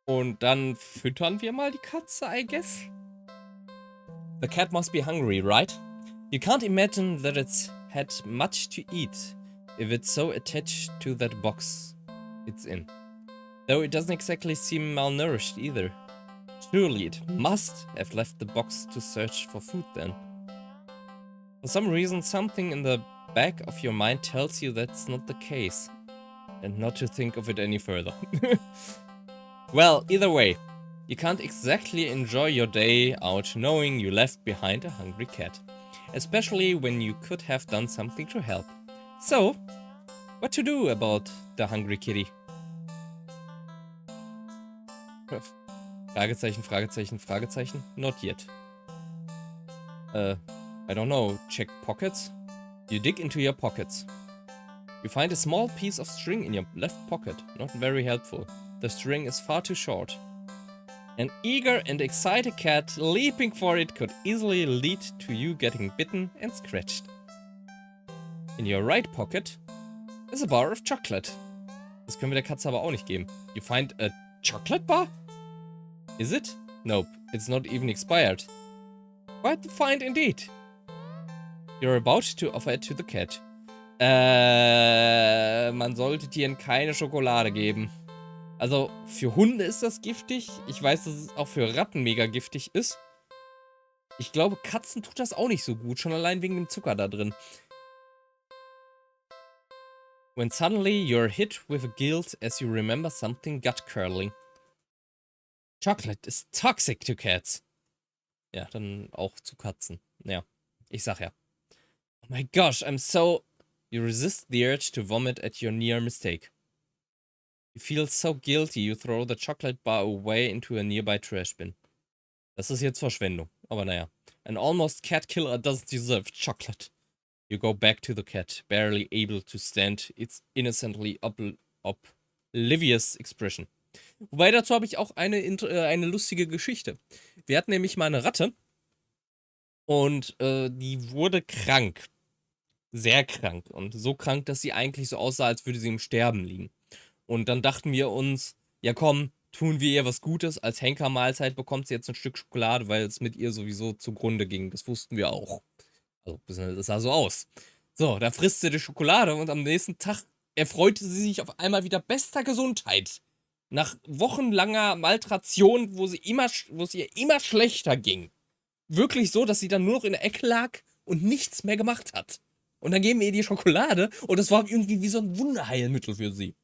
Und dann füttern wir mal die Katze, I guess. The cat must be hungry, right? You can't imagine that it's had much to eat if it's so attached to that box it's in. Though it doesn't exactly seem malnourished either. Surely it must have left the box to search for food then. For some reason, something in the back of your mind tells you that's not the case. And not to think of it any further. Well, either way, you can't exactly enjoy your day out knowing you left behind a hungry cat. Especially when you could have done something to help. So, what to do about the hungry kitty? Fragezeichen, Fragezeichen, Fragezeichen. Not yet. I don't know. Check pockets? You dig into your pockets. You find a small piece of string in your left pocket. Not very helpful. The string is far too short. An eager and excited cat leaping for it could easily lead to you getting bitten and scratched. In your right pocket is a bar of chocolate. Das können wir der Katze aber auch nicht geben. You find a chocolate bar? Is it? Nope, it's not even expired. Quite the find indeed. You're about to offer it to the cat. Man sollte Tieren keine Schokolade geben. Also, für Hunde ist das giftig. Ich weiß, dass es auch für Ratten mega giftig ist. Ich glaube, Katzen tut das auch nicht so gut. Schon allein wegen dem Zucker da drin. When suddenly you're hit with a guilt as you remember something gut-curling. Chocolate is toxic to cats. Ja, dann auch zu Katzen. Ja, ich sag ja. Oh my gosh, I'm so... You resist the urge to vomit at your near mistake. You feel so guilty, you throw the chocolate bar away into a nearby trash bin. Das ist jetzt Verschwendung, aber naja. An almost cat killer doesn't deserve chocolate. You go back to the cat, barely able to stand its innocently oblivious expression. Wobei, dazu habe ich auch eine lustige Geschichte. Wir hatten nämlich mal eine Ratte und die wurde krank. Sehr krank. Und so krank, dass sie eigentlich so aussah, als würde sie im Sterben liegen. Und dann dachten wir uns, ja komm, tun wir ihr was Gutes. Als Henkermahlzeit bekommt sie jetzt ein Stück Schokolade, weil es mit ihr sowieso zugrunde ging. Das wussten wir auch. Also, das sah so aus. So, da frisst sie die Schokolade und am nächsten Tag erfreute sie sich auf einmal wieder bester Gesundheit. Nach wochenlanger Maltration, wo es ihr immer schlechter ging. Wirklich so, dass sie dann nur noch in der Ecke lag und nichts mehr gemacht hat. Und dann geben wir ihr die Schokolade und das war irgendwie wie so ein Wunderheilmittel für sie.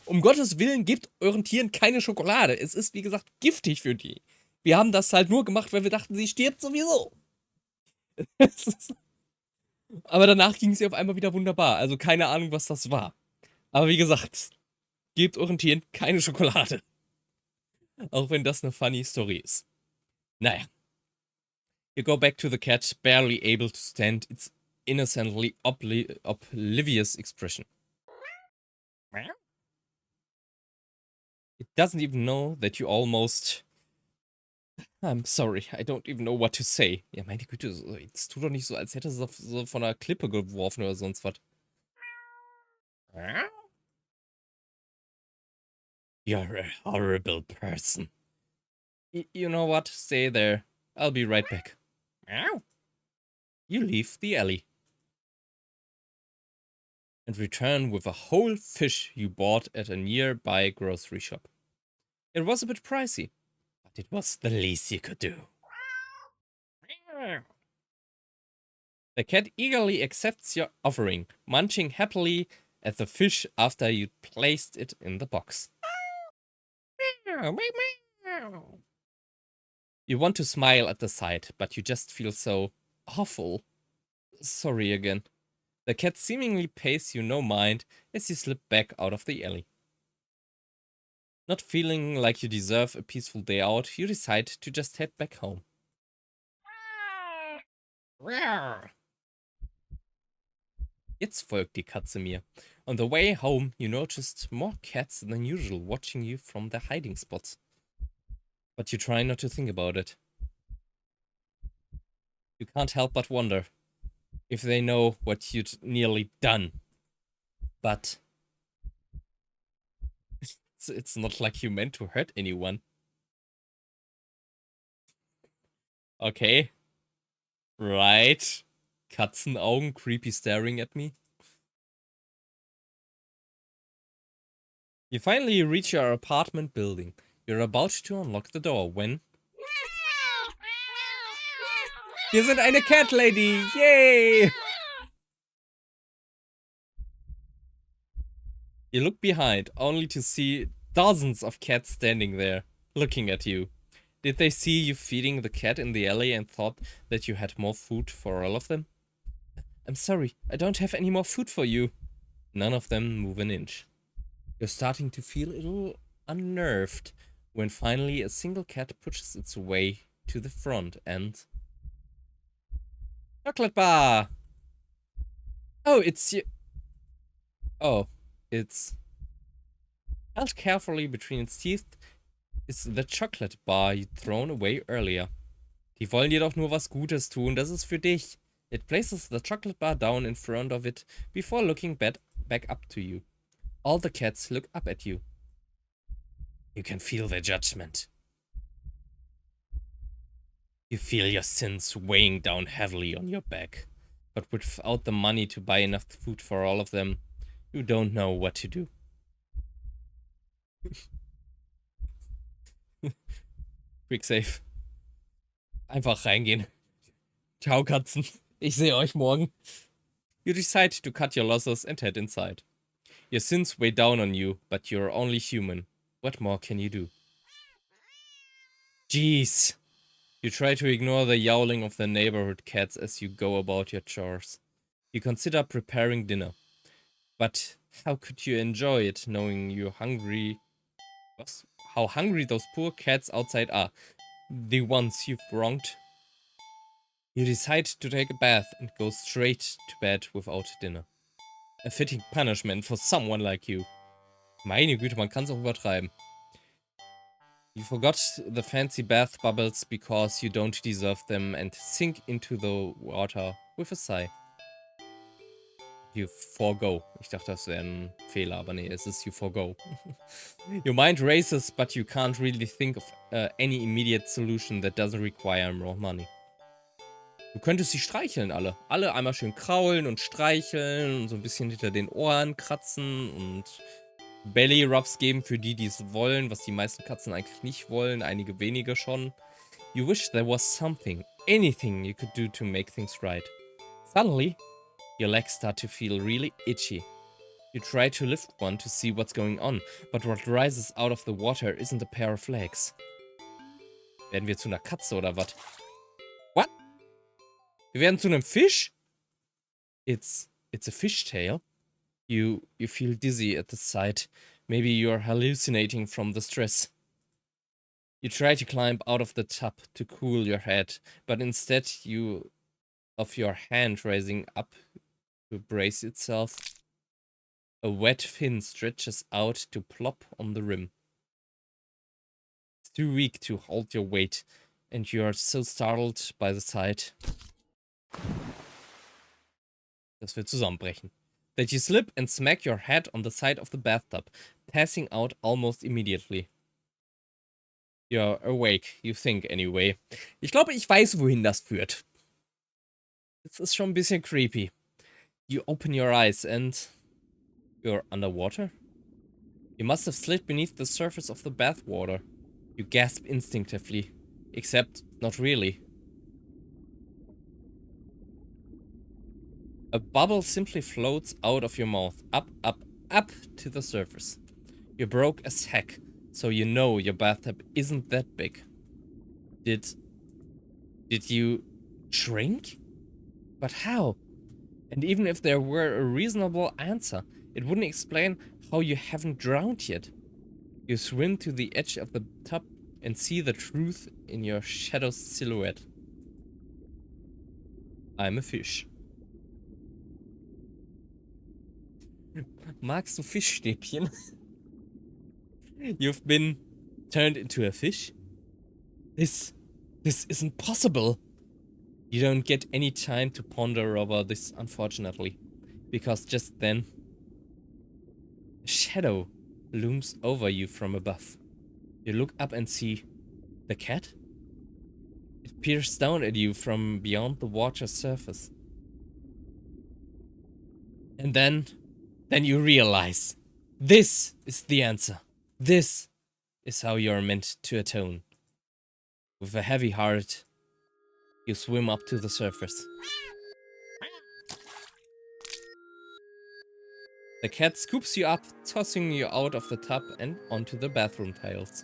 Um Gottes Willen, gebt euren Tieren keine Schokolade. Es ist, wie gesagt, giftig für die. Wir haben das halt nur gemacht, weil wir dachten, sie stirbt sowieso. Aber danach ging es ihr auf einmal wieder wunderbar. Also keine Ahnung, was das war. Aber wie gesagt, gebt euren Tieren keine Schokolade. Auch wenn das eine funny Story ist. Naja. You go back to the cat, barely able to stand its innocently oblivious expression. It doesn't even know that you almost... I'm sorry, I don't even know what to say. Ja, meine Güte, jetzt tu doch nicht so, als hätte es so von einer Klippe geworfen oder sonst was. You're a horrible person. You know what? Stay there. I'll be right back. You leave the alley. And return with a whole fish you bought at a nearby grocery shop. It was a bit pricey, but it was the least you could do. The cat eagerly accepts your offering, munching happily at the fish after you placed it in the box. You want to smile at the sight, but you just feel so awful. Sorry again. The cat seemingly pays you no mind as you slip back out of the alley. Not feeling like you deserve a peaceful day out, you decide to just head back home. Jetzt folgt die Katze mir. On the way home, you noticed more cats than usual watching you from their hiding spots. But you try not to think about it. You can't help but wonder if they know what you'd nearly done. But it's not like you meant to hurt anyone. Okay. Right. Katzenaugen creepy staring at me. You finally reach your apartment building. You're about to unlock the door when... Wir sind eine Cat Lady! Yay! You look behind, only to see dozens of cats standing there, looking at you. Did they see you feeding the cat in the alley and thought that you had more food for all of them? I'm sorry, I don't have any more food for you. None of them move an inch. You're starting to feel a little unnerved when finally a single cat pushes its way to the front and... Chocolate bar! Oh, it's you... Oh, it's... Held carefully between its teeth is the chocolate bar you'd thrown away earlier. Die wollen dir doch nur was Gutes tun, das ist für dich. It places the chocolate bar down in front of it before looking back up to you. All the cats look up at you. You can feel their judgment. You feel your sins weighing down heavily on your back. But without the money to buy enough food for all of them, you don't know what to do. Quick save. Einfach reingehen. Ciao, Katzen. Ich sehe euch morgen. You decide to cut your losses and head inside. Your sins weigh down on you, but you're only human. What more can you do? Jeez. You try to ignore the yowling of the neighborhood cats as you go about your chores. You consider preparing dinner. But how could you enjoy it knowing you're hungry? How hungry those poor cats outside are. The ones you've wronged. You decide to take a bath and go straight to bed without dinner. A fitting punishment for someone like you. Meine Güte, man kann's auch übertreiben. You forgot the fancy bath bubbles because you don't deserve them and sink into the water with a sigh. You forgo. Ich dachte, das wäre ein Fehler, aber nee, es ist you forgo. Your mind races, but you can't really think of any immediate solution that doesn't require more money. Du könntest sie streicheln, alle. Alle einmal schön kraulen und streicheln und so ein bisschen hinter den Ohren kratzen und Belly Rubs geben für die, die es wollen, was die meisten Katzen eigentlich nicht wollen, einige wenige schon. You wish there was something, anything you could do to make things right. Suddenly, your legs start to feel really itchy. You try to lift one to see what's going on, but what rises out of the water isn't a pair of legs. Werden wir zu einer Katze oder was? What? Wir werden zu einem Fisch? It's a fishtail. You feel dizzy at the sight. Maybe you're hallucinating from the stress. You try to climb out of the tub to cool your head, but instead of your hand raising up to brace itself, a wet fin stretches out to plop on the rim. It's too weak to hold your weight, and you are so startled by the sight, dass wir zusammenbrechen, that you slip and smack your head on the side of the bathtub, passing out almost immediately. You're awake, you think anyway. Ich glaube, ich weiß, wohin das führt. Das ist schon ein bisschen creepy. You open your eyes and you're underwater? You must have slid beneath the surface of the bathwater. You gasp instinctively. Except, not really. A bubble simply floats out of your mouth, up, up, up to the surface. You're broke as heck, so you know your bathtub isn't that big. Did you shrink? But how? And even if there were a reasonable answer, it wouldn't explain how you haven't drowned yet. You swim to the edge of the tub and see the truth in your shadow silhouette. I'm a fish. Magst du Fischstäbchen? You've been turned into a fish? This isn't possible. You don't get any time to ponder over this, unfortunately, because just then, a shadow looms over you from above. You look up and see the cat? It peers down at you from beyond the water's surface. And then you realize, this is the answer. This is how you are meant to atone. With a heavy heart, you swim up to the surface. The cat scoops you up, tossing you out of the tub and onto the bathroom tiles.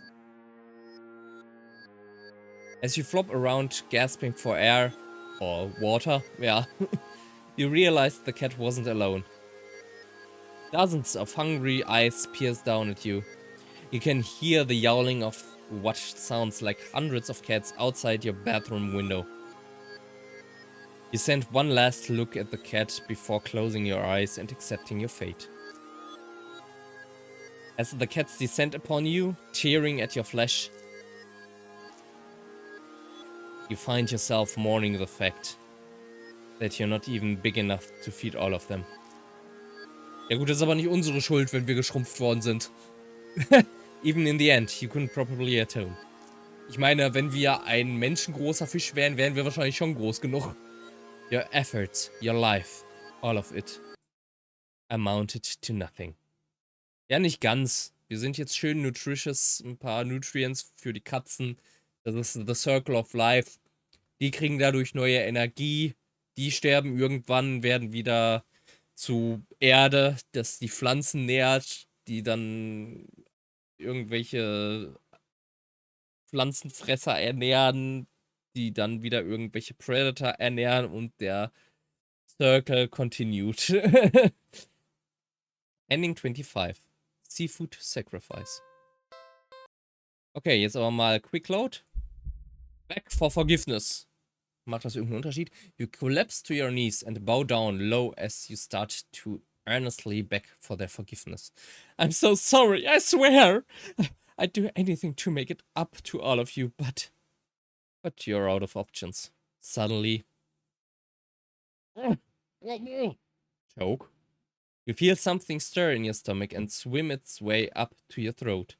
As you flop around, gasping for air, or water, yeah, you realize the cat wasn't alone. Dozens of hungry eyes pierce down at you. You can hear the yowling of what sounds like hundreds of cats outside your bathroom window. You send one last look at the cat before closing your eyes and accepting your fate. As the cats descend upon you, tearing at your flesh, you find yourself mourning the fact that you're not even big enough to feed all of them. Ja gut, das ist aber nicht unsere Schuld, wenn wir geschrumpft worden sind. Even in the end, you couldn't properly atone. Ich meine, wenn wir ein menschengroßer Fisch wären, wären wir wahrscheinlich schon groß genug. Your efforts, your life, all of it, amounted to nothing. Ja, nicht ganz. Wir sind jetzt schön nutritious, ein paar Nutrients für die Katzen. Das ist the circle of life. Die kriegen dadurch neue Energie. Die sterben irgendwann, werden wieder zu Erde, das die Pflanzen nährt, die dann irgendwelche Pflanzenfresser ernähren, die dann wieder irgendwelche Predator ernähren und der Circle continued. Ending 25. Seafood Sacrifice. Okay, jetzt aber mal Quick Load. Back for Forgiveness. Macht das irgendeinen Unterschied? You collapse to your knees and bow down low as you start to earnestly beg for their forgiveness. I'm so sorry, I swear. I'd do anything to make it up to all of you, but you're out of options. Suddenly, choke. You feel something stir in your stomach and swim its way up to your throat,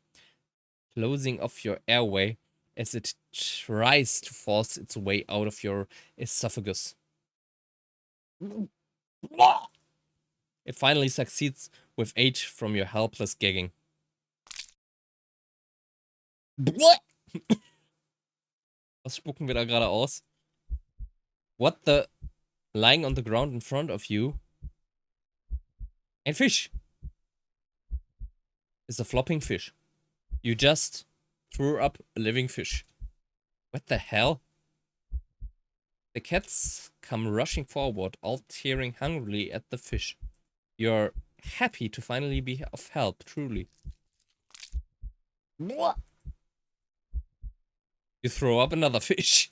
closing off your airway as it tries to force its way out of your esophagus. It finally succeeds with aid from your helpless gagging. Was spucken wir da gerade aus? What the? Lying on the ground in front of you. Ein Fisch. Is a flopping fish. You just threw up a living fish. What the hell? The cats come rushing forward, all tearing hungrily at the fish. You're happy to finally be of help, truly. You throw up another fish.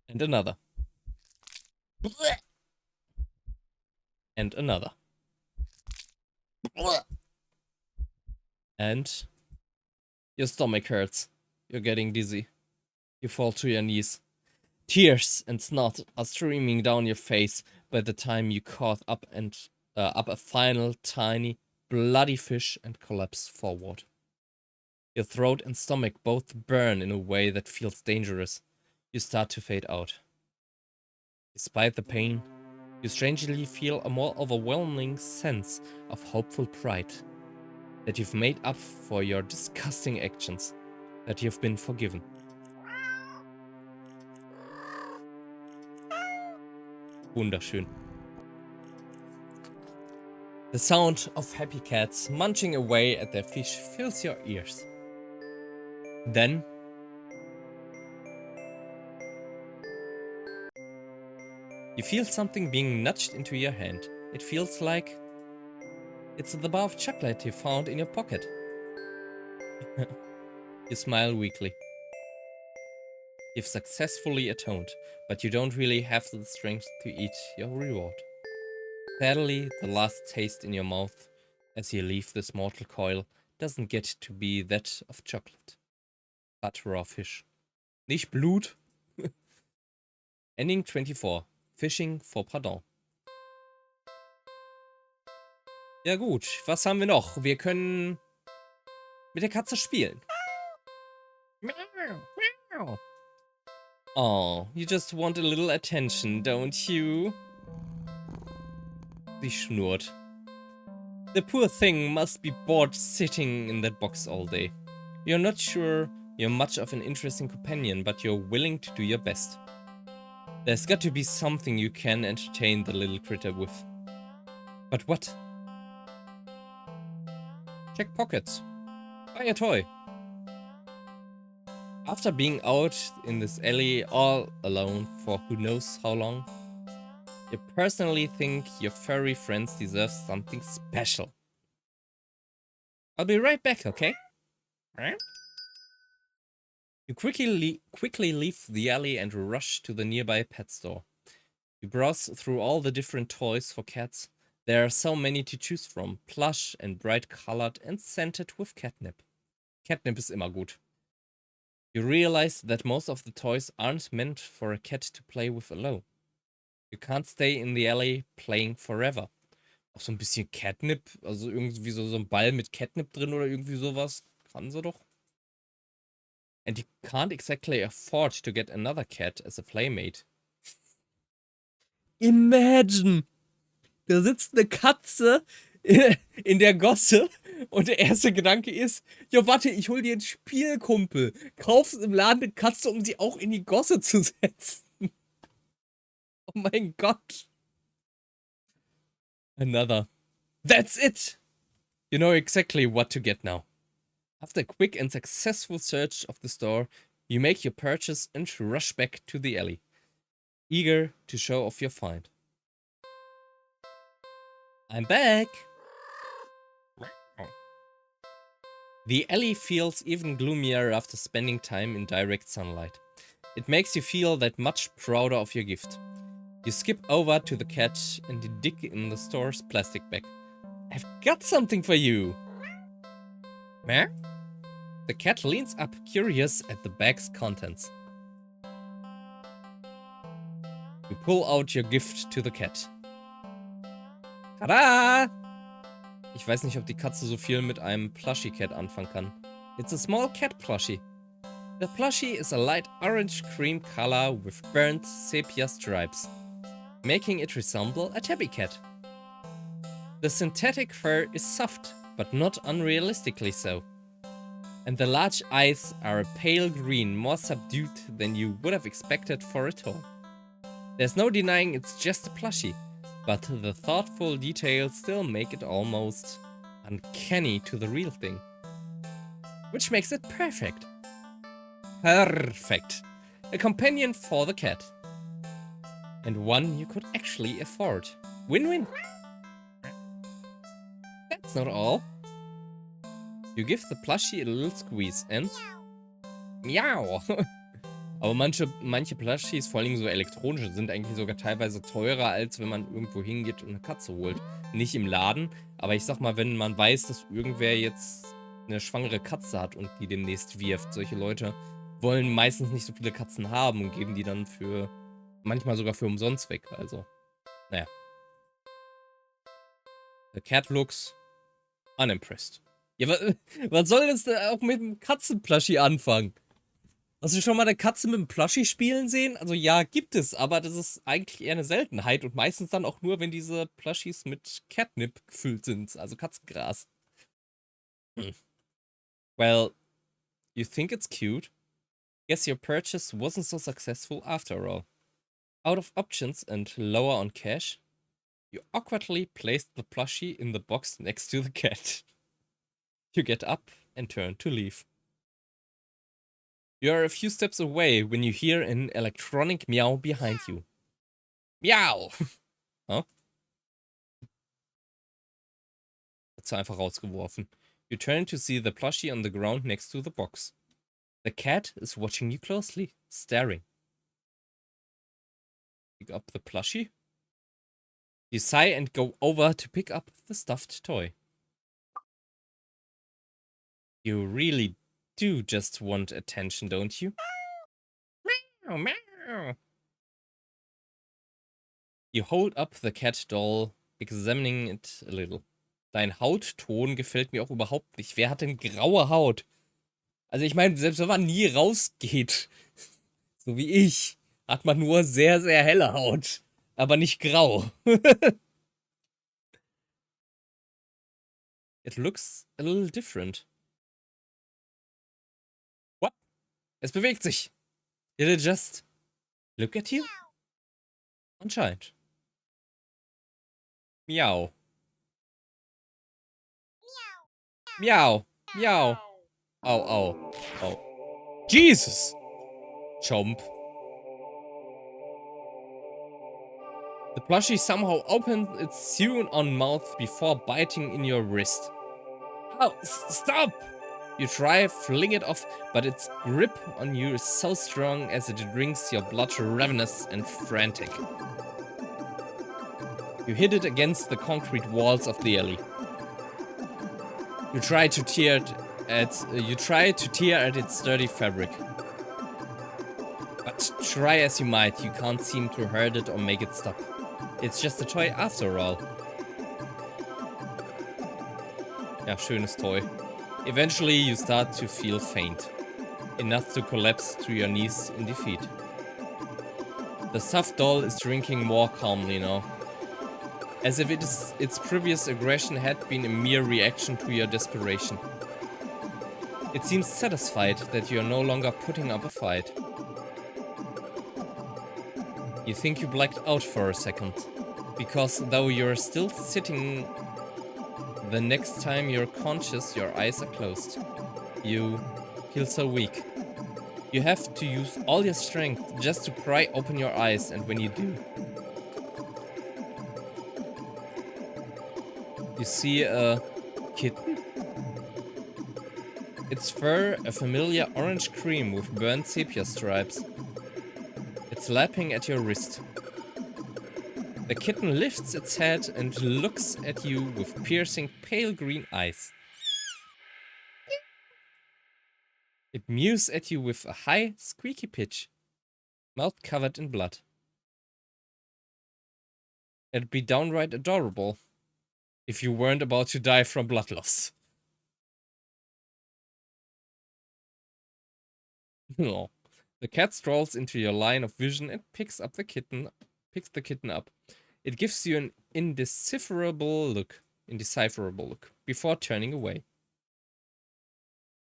And another. And another. And your stomach hurts. You're getting dizzy. You fall to your knees. Tears and snot are streaming down your face by the time you cough up and up a final tiny bloody fish and collapse forward. Your throat and stomach both burn in a way that feels dangerous. You start to fade out. Despite the pain, you strangely feel a more overwhelming sense of hopeful pride. That you've made up for your disgusting actions. That you've been forgiven. Wunderschön. The sound of happy cats munching away at their fish fills your ears. Then you feel something being nudged into your hand. It feels like it's the bar of chocolate you found in your pocket. You smile weakly. You've successfully atoned, but you don't really have the strength to eat your reward. Sadly, the last taste in your mouth as you leave this mortal coil doesn't get to be that of chocolate, but raw fish. Nicht Blut. Ending 24. Fishing for Pardon. Ja gut, was haben wir noch? Wir können mit der Katze spielen. Oh, you just want a little attention, don't you? Sie schnurrt. The poor thing must be bored sitting in that box all day. You're not sure you're much of an interesting companion, but you're willing to do your best. There's got to be something you can entertain the little critter with. But what? Check pockets. Buy a toy. After being out in this alley all alone for who knows how long, you personally think your furry friends deserve something special. I'll be right back, okay? You quickly leave the alley and rush to the nearby pet store. You browse through all the different toys for cats. There are so many to choose from, plush and bright colored and scented with catnip. Catnip ist immer gut. You realize that most of the toys aren't meant for a cat to play with alone. You can't stay in the alley playing forever. Auch so ein bisschen Catnip, also irgendwie so ein Ball mit Catnip drin oder irgendwie sowas. Kann sie doch. And you can't exactly afford to get another cat as a playmate. Imagine! Da sitzt eine Katze in der Gosse und der erste Gedanke ist, ja warte, ich hol dir einen Spielkumpel. Kaufst im Laden eine Katze, um sie auch in die Gosse zu setzen. Oh mein Gott. Another. That's it! You know exactly what to get now. After a quick and successful search of the store, you make your purchase and rush back to the alley, eager to show off your find. I'm back! The alley feels even gloomier after spending time in direct sunlight. It makes you feel that much prouder of your gift. You skip over to the cat and you dig in the store's plastic bag. I've got something for you! Meh? The cat leans up, curious at the bag's contents. You pull out your gift to the cat. Tada! Ich weiß nicht, ob die Katze so viel mit einem Plushie-Cat anfangen kann. It's a small cat plushie. The plushie is a light orange cream color with burnt sepia stripes, making it resemble a tabby cat. The synthetic fur is soft, but not unrealistically so. And the large eyes are a pale green, more subdued than you would have expected for a toy. There's no denying it's just a plushie, but the thoughtful details still make it almost uncanny to the real thing. Which makes it perfect. Perfect. A companion for the cat. And one you could actually afford. Win-win. That's not all. You give the plushie a little squeeze and... Miau! Aber manche Plushies, vor allem so elektronische, sind eigentlich sogar teilweise teurer, als wenn man irgendwo hingeht und eine Katze holt. Nicht im Laden, aber ich sag mal, wenn man weiß, dass irgendwer jetzt eine schwangere Katze hat und die demnächst wirft, solche Leute wollen meistens nicht so viele Katzen haben und geben die dann für, manchmal sogar für umsonst weg, also, naja. The cat looks unimpressed. Ja, was soll das denn auch mit dem Katzenplushie anfangen? Hast du schon mal eine Katze mit einem Plushie spielen sehen? Also ja, gibt es, aber das ist eigentlich eher eine Seltenheit und meistens dann auch nur, wenn diese Plushies mit Catnip gefüllt sind, also Katzengras. Well, you think it's cute? Guess your purchase wasn't so successful after all. Out of options and lower on cash, you awkwardly placed the plushie in the box next to the cat. You get up and turn to leave. You are a few steps away when you hear an electronic meow behind you. Meow! Huh? Hat's einfach rausgeworfen. You turn to see the plushie on the ground next to the box. The cat is watching you closely, staring. Pick up the plushie. You sigh and go over to pick up the stuffed toy. You really do just want attention, don't you? Meow, meow. You hold up the cat doll, examining it a little. Dein Hautton gefällt mir auch überhaupt nicht. Wer hat denn graue Haut? Also ich meine, selbst wenn man nie rausgeht, so wie ich, hat man nur sehr, sehr helle Haut. Aber nicht grau. It looks a little different. What? Es bewegt sich. Did it just look at you? Anscheinend. Miau. Miau. Miau. Au, au. Au. Jesus! Chomp. The plushie somehow opened its sewn-on mouth before biting in your wrist. Oh, stop! You try, fling it off, but its grip on you is so strong as it wrings your blood ravenous and frantic. You hit it against the concrete walls of the alley. You try to tear at its sturdy fabric. But try as you might, you can't seem to hurt it or make it stop. It's just a toy after all. Ja, schönes Toy. Eventually you start to feel faint. Enough to collapse to your knees in defeat. The stuffed doll is drinking more calmly now. As if its previous aggression had been a mere reaction to your desperation. It seems satisfied that you are no longer putting up a fight. You think you blacked out for a second, because though you're still sitting, the next time you're conscious, your eyes are closed. You feel so weak. You have to use all your strength just to pry open your eyes, and when you do, you see a kitten. Its fur a familiar orange cream with burnt sepia stripes. It's lapping at your wrist. The kitten lifts its head and looks at you with piercing pale green eyes. It mews at you with a high, squeaky pitch, mouth covered in blood. It'd be downright adorable if you weren't about to die from blood loss. No. The cat strolls into your line of vision and picks the kitten up. It gives you an indecipherable look before turning away.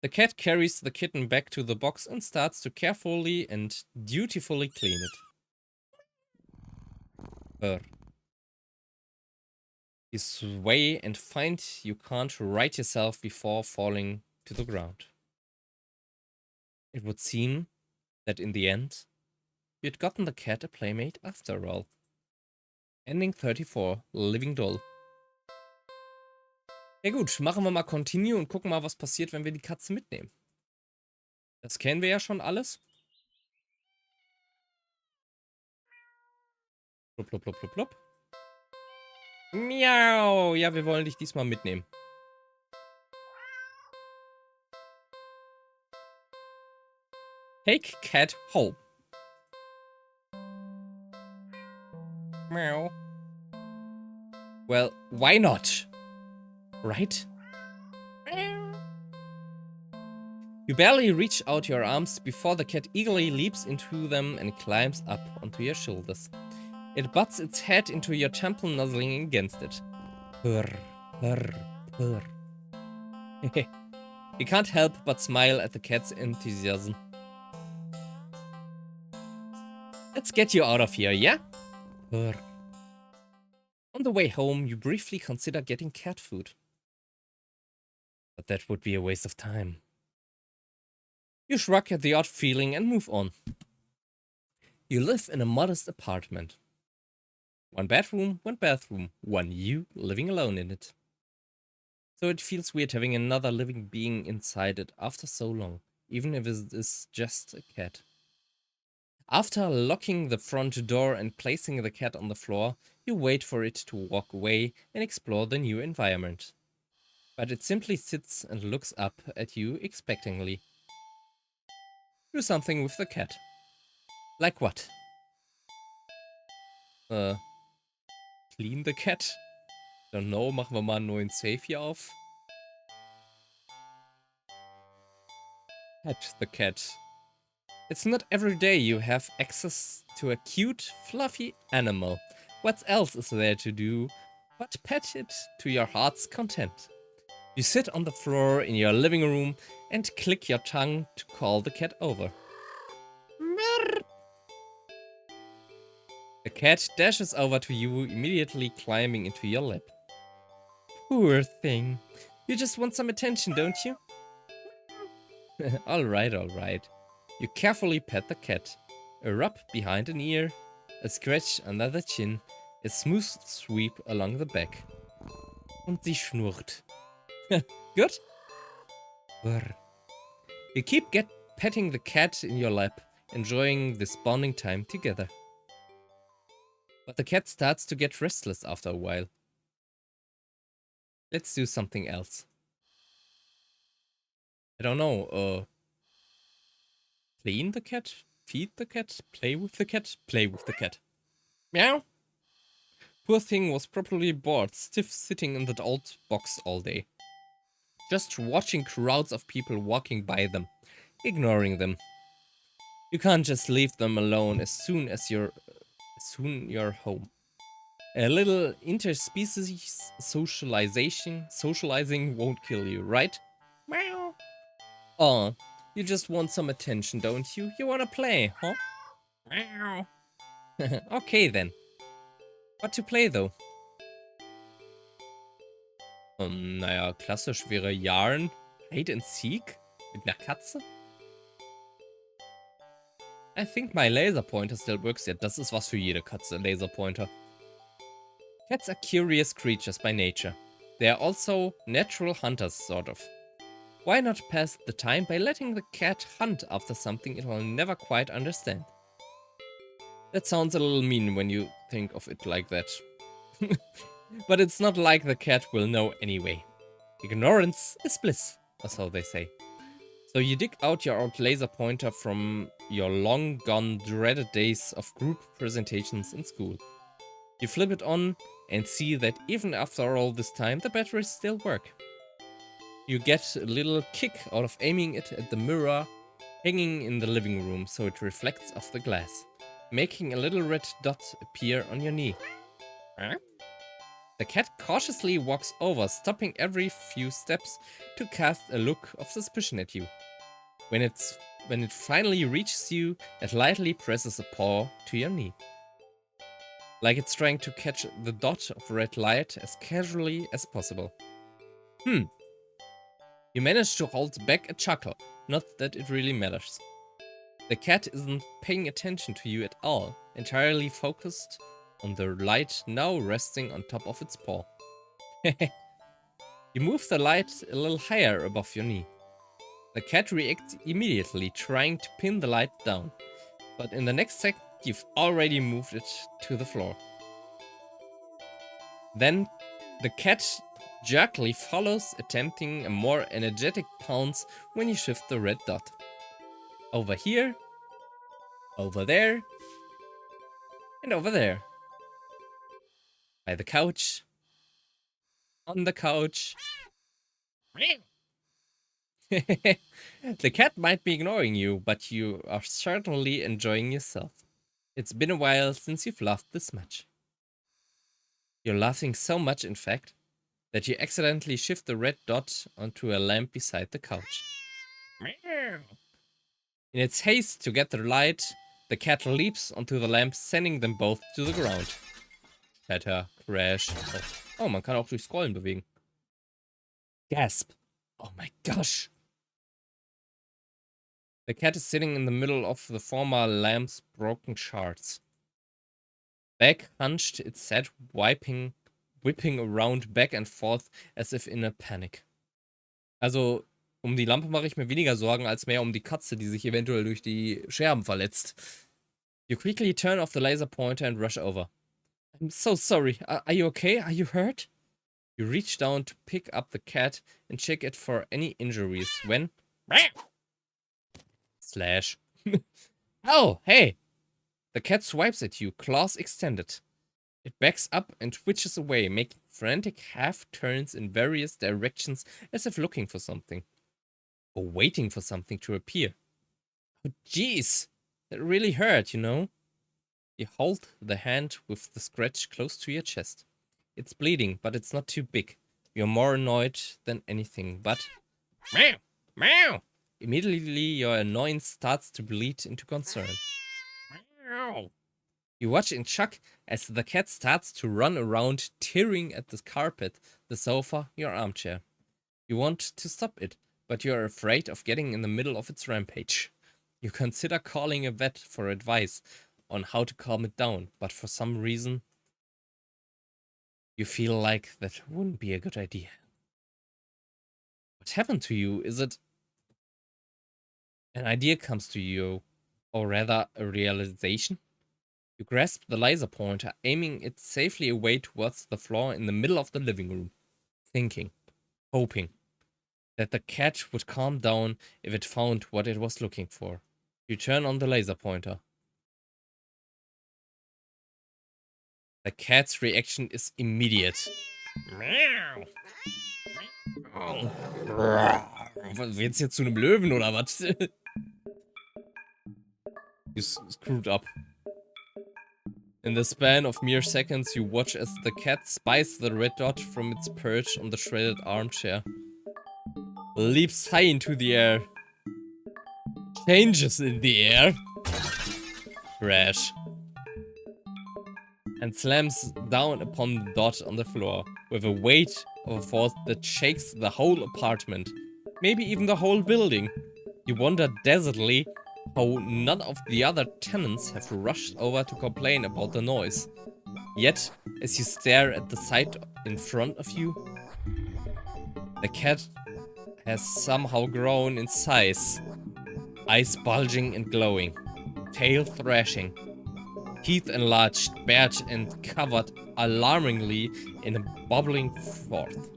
The cat carries the kitten back to the box and starts to carefully and dutifully clean it. You sway and find you can't right yourself before falling to the ground. It would seem that in the end, you'd gotten the cat a playmate after all. Ending 34, Living Doll. Ja gut, machen wir mal Continue und gucken mal, was passiert, wenn wir die Katze mitnehmen. Das kennen wir ja schon alles. Plupp, plupp, plupp, plupp, plupp. Miau! Ja, wir wollen dich diesmal mitnehmen. Take cat home. Meow. Well, why not? Right? You barely reach out your arms before the cat eagerly leaps into them and climbs up onto your shoulders. It butts its head into your temple, nuzzling against it. Purr, purr, purr. You can't help but smile at the cat's enthusiasm. Let's get you out of here, yeah? Purr. On the way home, you briefly consider getting cat food. But that would be a waste of time. You shrug at the odd feeling and move on. You live in a modest apartment. 1 bedroom, 1 bathroom, 1 you living alone in it. So it feels weird having another living being inside it after so long, even if it is just a cat. After locking the front door and placing the cat on the floor, you wait for it to walk away and explore the new environment. But it simply sits and looks up at you expectantly. Do something with the cat. Like what? Clean the cat? Don't know, machen wir mal einen neuen Save hier auf. Pet the cat. It's not every day you have access to a cute, fluffy animal. What else is there to do but pet it to your heart's content? You sit on the floor in your living room and click your tongue to call the cat over. The cat dashes over to you, immediately climbing into your lap. Poor thing. You just want some attention, don't you? Alright, alright. You carefully pet the cat. A rub behind an ear, a scratch under the chin, a smooth sweep along the back. Und sie schnurrt. Good? Brr. You keep petting the cat in your lap, enjoying this bonding time together. But the cat starts to get restless after a while. Let's do something else. I don't know, clean the cat? Feed the cat? Play with the cat? Play with the cat. Meow! Poor thing was probably bored, stiff sitting in that old box all day. Just watching crowds of people walking by them, ignoring them. You can't just leave them alone as soon you're home. A little interspecies socializing won't kill you, right? Meow. Oh, you just want some attention, don't you? You wanna play, huh? Meow. Okay then. What to play though? Naja, klassisch wäre Yarn, Hide and Seek mit einer Katze. I think my laser pointer still works. Ja, das ist was für jede Katze, laser pointer. Cats are curious creatures by nature. They are also natural hunters, sort of. Why not pass the time by letting the cat hunt after something it will never quite understand? That sounds a little mean when you think of it like that. But it's not like the cat will know anyway. Ignorance is bliss, or so they say. So you dig out your old laser pointer from your long gone dreaded days of group presentations in school. You flip it on and see that even after all this time, the batteries still work. You get a little kick out of aiming it at the mirror hanging in the living room so it reflects off the glass, making a little red dot appear on your knee. Huh? The cat cautiously walks over, stopping every few steps to cast a look of suspicion at you. When it finally reaches you, it lightly presses a paw to your knee. Like it's trying to catch the dot of red light as casually as possible. You manage to hold back a chuckle, not that it really matters. The cat isn't paying attention to you at all, entirely focused on the light now resting on top of its paw. You move the light a little higher above your knee. The cat reacts immediately, trying to pin the light down, but in the next second you've already moved it to the floor. Then the cat jerkily follows, attempting a more energetic pounce when you shift the red dot. Over here, over there, and over there. By the couch, on the couch. The cat might be ignoring you, but you are certainly enjoying yourself. It's been a while since you've laughed this much. You're laughing so much, in fact, that you accidentally shift the red dot onto a lamp beside the couch. In its haste to get the light, the cat leaps onto the lamp, sending them both to the ground. Shatter, crash. Oh, man kann auch durch Scrollen bewegen. Gasp. Oh my gosh. The cat is sitting in the middle of the former lamp's broken shards. Back hunched, its head whipping around back and forth as if in a panic. Also, um die Lampe mache ich mir weniger Sorgen, als mehr um die Katze, die sich eventuell durch die Scherben verletzt. You quickly turn off the laser pointer and rush over. I'm so sorry. Are you okay? Are you hurt? You reach down to pick up the cat and check it for any injuries when... Slash. Oh, hey! The cat swipes at you, claws extended. It backs up and twitches away, making frantic half-turns in various directions as if looking for something. Or waiting for something to appear. Oh, jeez! That really hurt, you know? You hold the hand with the scratch close to your chest. It's bleeding, but it's not too big. You're more annoyed than anything, but... Meow! Meow! Immediately, your annoyance starts to bleed into concern. Meow! You watch in shock as the cat starts to run around, tearing at the carpet, the sofa, your armchair. You want to stop it, but you are afraid of getting in the middle of its rampage. You consider calling a vet for advice on how to calm it down, but for some reason, you feel like that wouldn't be a good idea. What happened to you? Is it... An idea comes to you, or rather a realization. You grasp the laser pointer, aiming it safely away towards the floor in the middle of the living room, thinking, hoping, that the cat would calm down if it found what it was looking for. You turn on the laser pointer. The cat's reaction is immediate. Meow. Wird's jetzt zu einem Löwen oder was? You screwed up. In the span of mere seconds, you watch as the cat spies the red dot from its perch on the shredded armchair. Leaps high into the air. Changes in the air. Crash. and slams down upon the dot on the floor with a weight of a force that shakes the whole apartment, maybe even the whole building. You wonder desertedly how none of the other tenants have rushed over to complain about the noise. Yet, as you stare at the sight in front of you, the cat has somehow grown in size. Eyes bulging and glowing, tail thrashing, teeth enlarged, bared and covered alarmingly in a bubbling froth.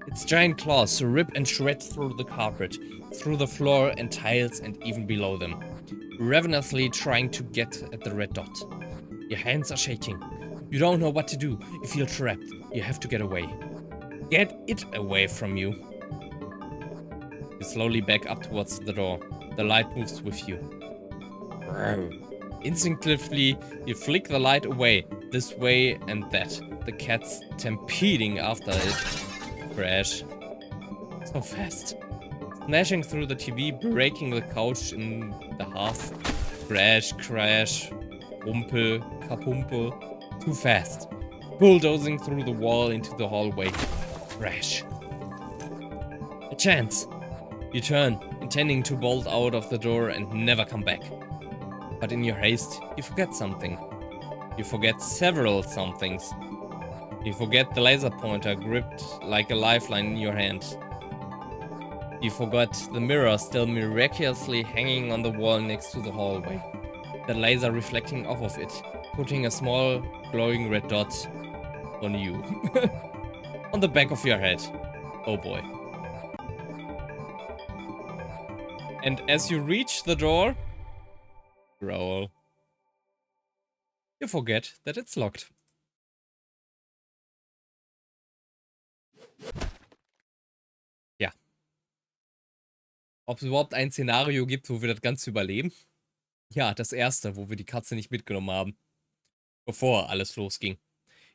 Its giant claws rip and shred through the carpet, through the floor and tiles and even below them, ravenously trying to get at the red dot. Your hands are shaking. You don't know what to do. You feel trapped. You have to get away. Get it away from you. You slowly back up towards the door. The light moves with you. Instinctively, you flick the light away, this way and that. The cat's stampeding after it. Crash. So fast. Smashing through the TV, breaking the couch in the half. Crash, crash. Rumpel, kapumpel. Too fast. Bulldozing through the wall into the hallway. Crash. A chance. You turn, intending to bolt out of the door and never come back. But in your haste, you forget something. You forget several somethings. You forget the laser pointer gripped like a lifeline in your hand. You forgot the mirror still miraculously hanging on the wall next to the hallway. The laser reflecting off of it, putting a small glowing red dot on you. On the back of your head. Oh boy. And as you reach the door, growl. You forget that it's locked. Ja. Ob es überhaupt ein Szenario gibt, wo wir das Ganze überleben? Ja, das erste, wo wir die Katze nicht mitgenommen haben. Bevor alles losging.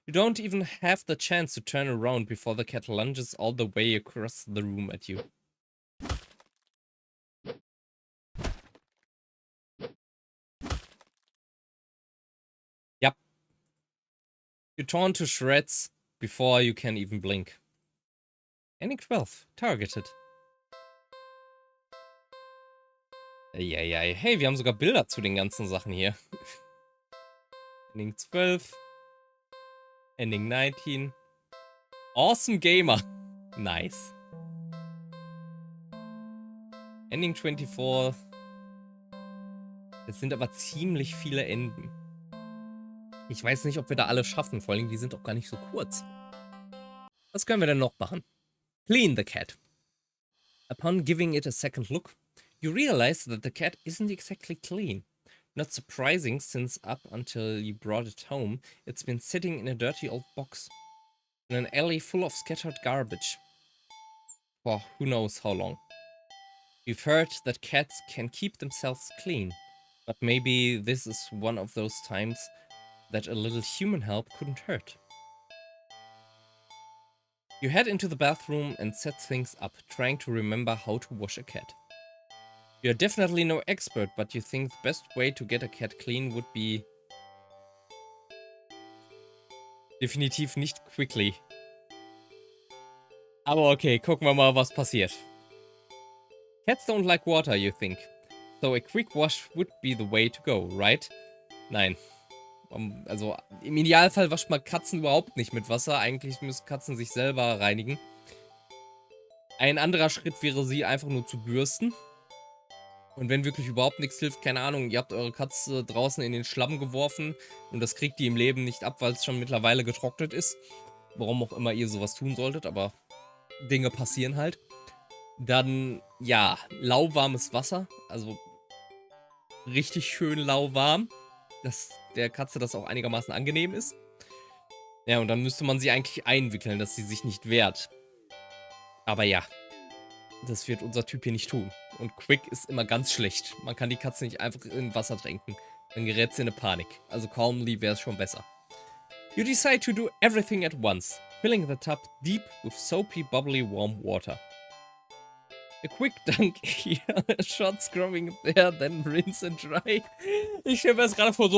You don't even have the chance to turn around before the cat lunges all the way across the room at you. Yep. You're torn to shreds before you can even blink. Ending 12. Targeted. Eieiei. Hey, wir haben sogar Bilder zu den ganzen Sachen hier. Ending 12. Ending 19. Awesome Gamer. Nice. Ending 24. Es sind aber ziemlich viele Enden. Ich weiß nicht, ob wir da alle schaffen. Vor allem, die sind auch gar nicht so kurz. Was können wir denn noch machen? Clean the cat. Upon giving it a second look, you realize that the cat isn't exactly clean. Not surprising, since up until you brought it home, it's been sitting in a dirty old box. In an alley full of scattered garbage. For who knows how long. You've heard that cats can keep themselves clean. But maybe this is one of those times that a little human help couldn't hurt. You head into the bathroom and set things up, trying to remember how to wash a cat. You're definitely no expert, but you think the best way to get a cat clean would be... Definitiv nicht quickly. Aber okay, gucken wir mal, was passiert. Cats don't like water, you think. So a quick wash would be the way to go, right? Nein. Also im Idealfall wascht man Katzen überhaupt nicht mit Wasser. Eigentlich müssen Katzen sich selber reinigen. Ein anderer Schritt wäre, sie einfach nur zu bürsten. Und wenn wirklich überhaupt nichts hilft, keine Ahnung, ihr habt eure Katze draußen in den Schlamm geworfen und das kriegt die im Leben nicht ab, weil es schon mittlerweile getrocknet ist. Warum auch immer ihr sowas tun solltet, aber Dinge passieren halt. Dann, ja, lauwarmes Wasser, also richtig schön lauwarm, dass der Katze das auch einigermaßen angenehm ist. Ja, und dann müsste man sie eigentlich einwickeln, dass sie sich nicht wehrt. Aber ja, das wird unser Typ hier nicht tun. Und Quick ist immer ganz schlecht. Man kann die Katze nicht einfach in Wasser tränken. Dann gerät sie in eine Panik. Also calmly wäre es schon besser. You decide to do everything at once, filling the tub deep with soapy, bubbly, warm water. A quick dunk here, a shot scrubbing there, then rinse and dry. Ich stelle mir das gerade vor.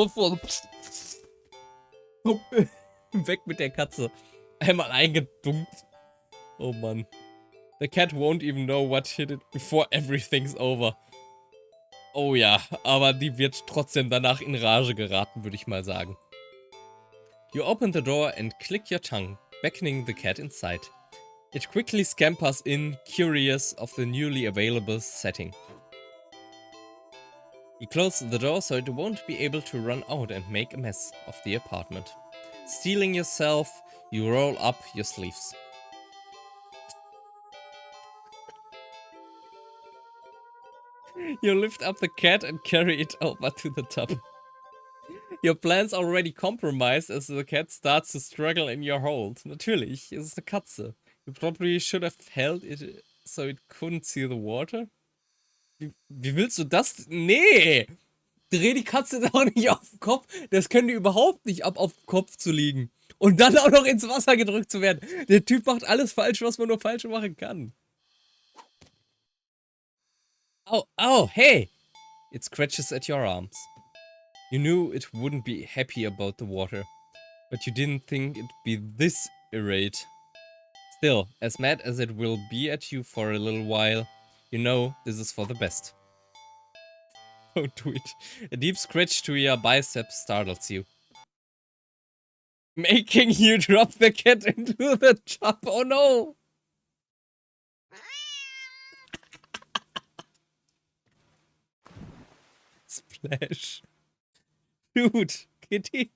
Weg mit der Katze. Einmal eingedunkt. Oh Mann. The cat won't even know what hit it before everything's over. Oh ja, aber die wird trotzdem danach in Rage geraten, würde ich mal sagen. You open the door and click your tongue, beckoning the cat inside. It quickly scampers in, curious of the newly available setting. You close the door so it won't be able to run out and make a mess of the apartment. Steeling yourself, you roll up your sleeves. You lift up the cat and carry it over to the tub. Your plans already compromised as the cat starts to struggle in your hold. Natürlich, es ist eine Katze. You probably should have held it so it couldn't see the water. Wie willst du das? Nee! Dreh die Katze doch nicht auf den Kopf. Das können die überhaupt nicht ab, auf den Kopf zu liegen. Und dann auch noch ins Wasser gedrückt zu werden. Der Typ macht alles falsch, was man nur falsch machen kann. Oh, hey! It scratches at your arms. You knew it wouldn't be happy about the water, but you didn't think it'd be this irate. Still, as mad as it will be at you for a little while, you know this is for the best. Don't do it. A deep scratch to your bicep startles you, making you drop the cat into the tub. Oh no! Splash. Dude, kitty.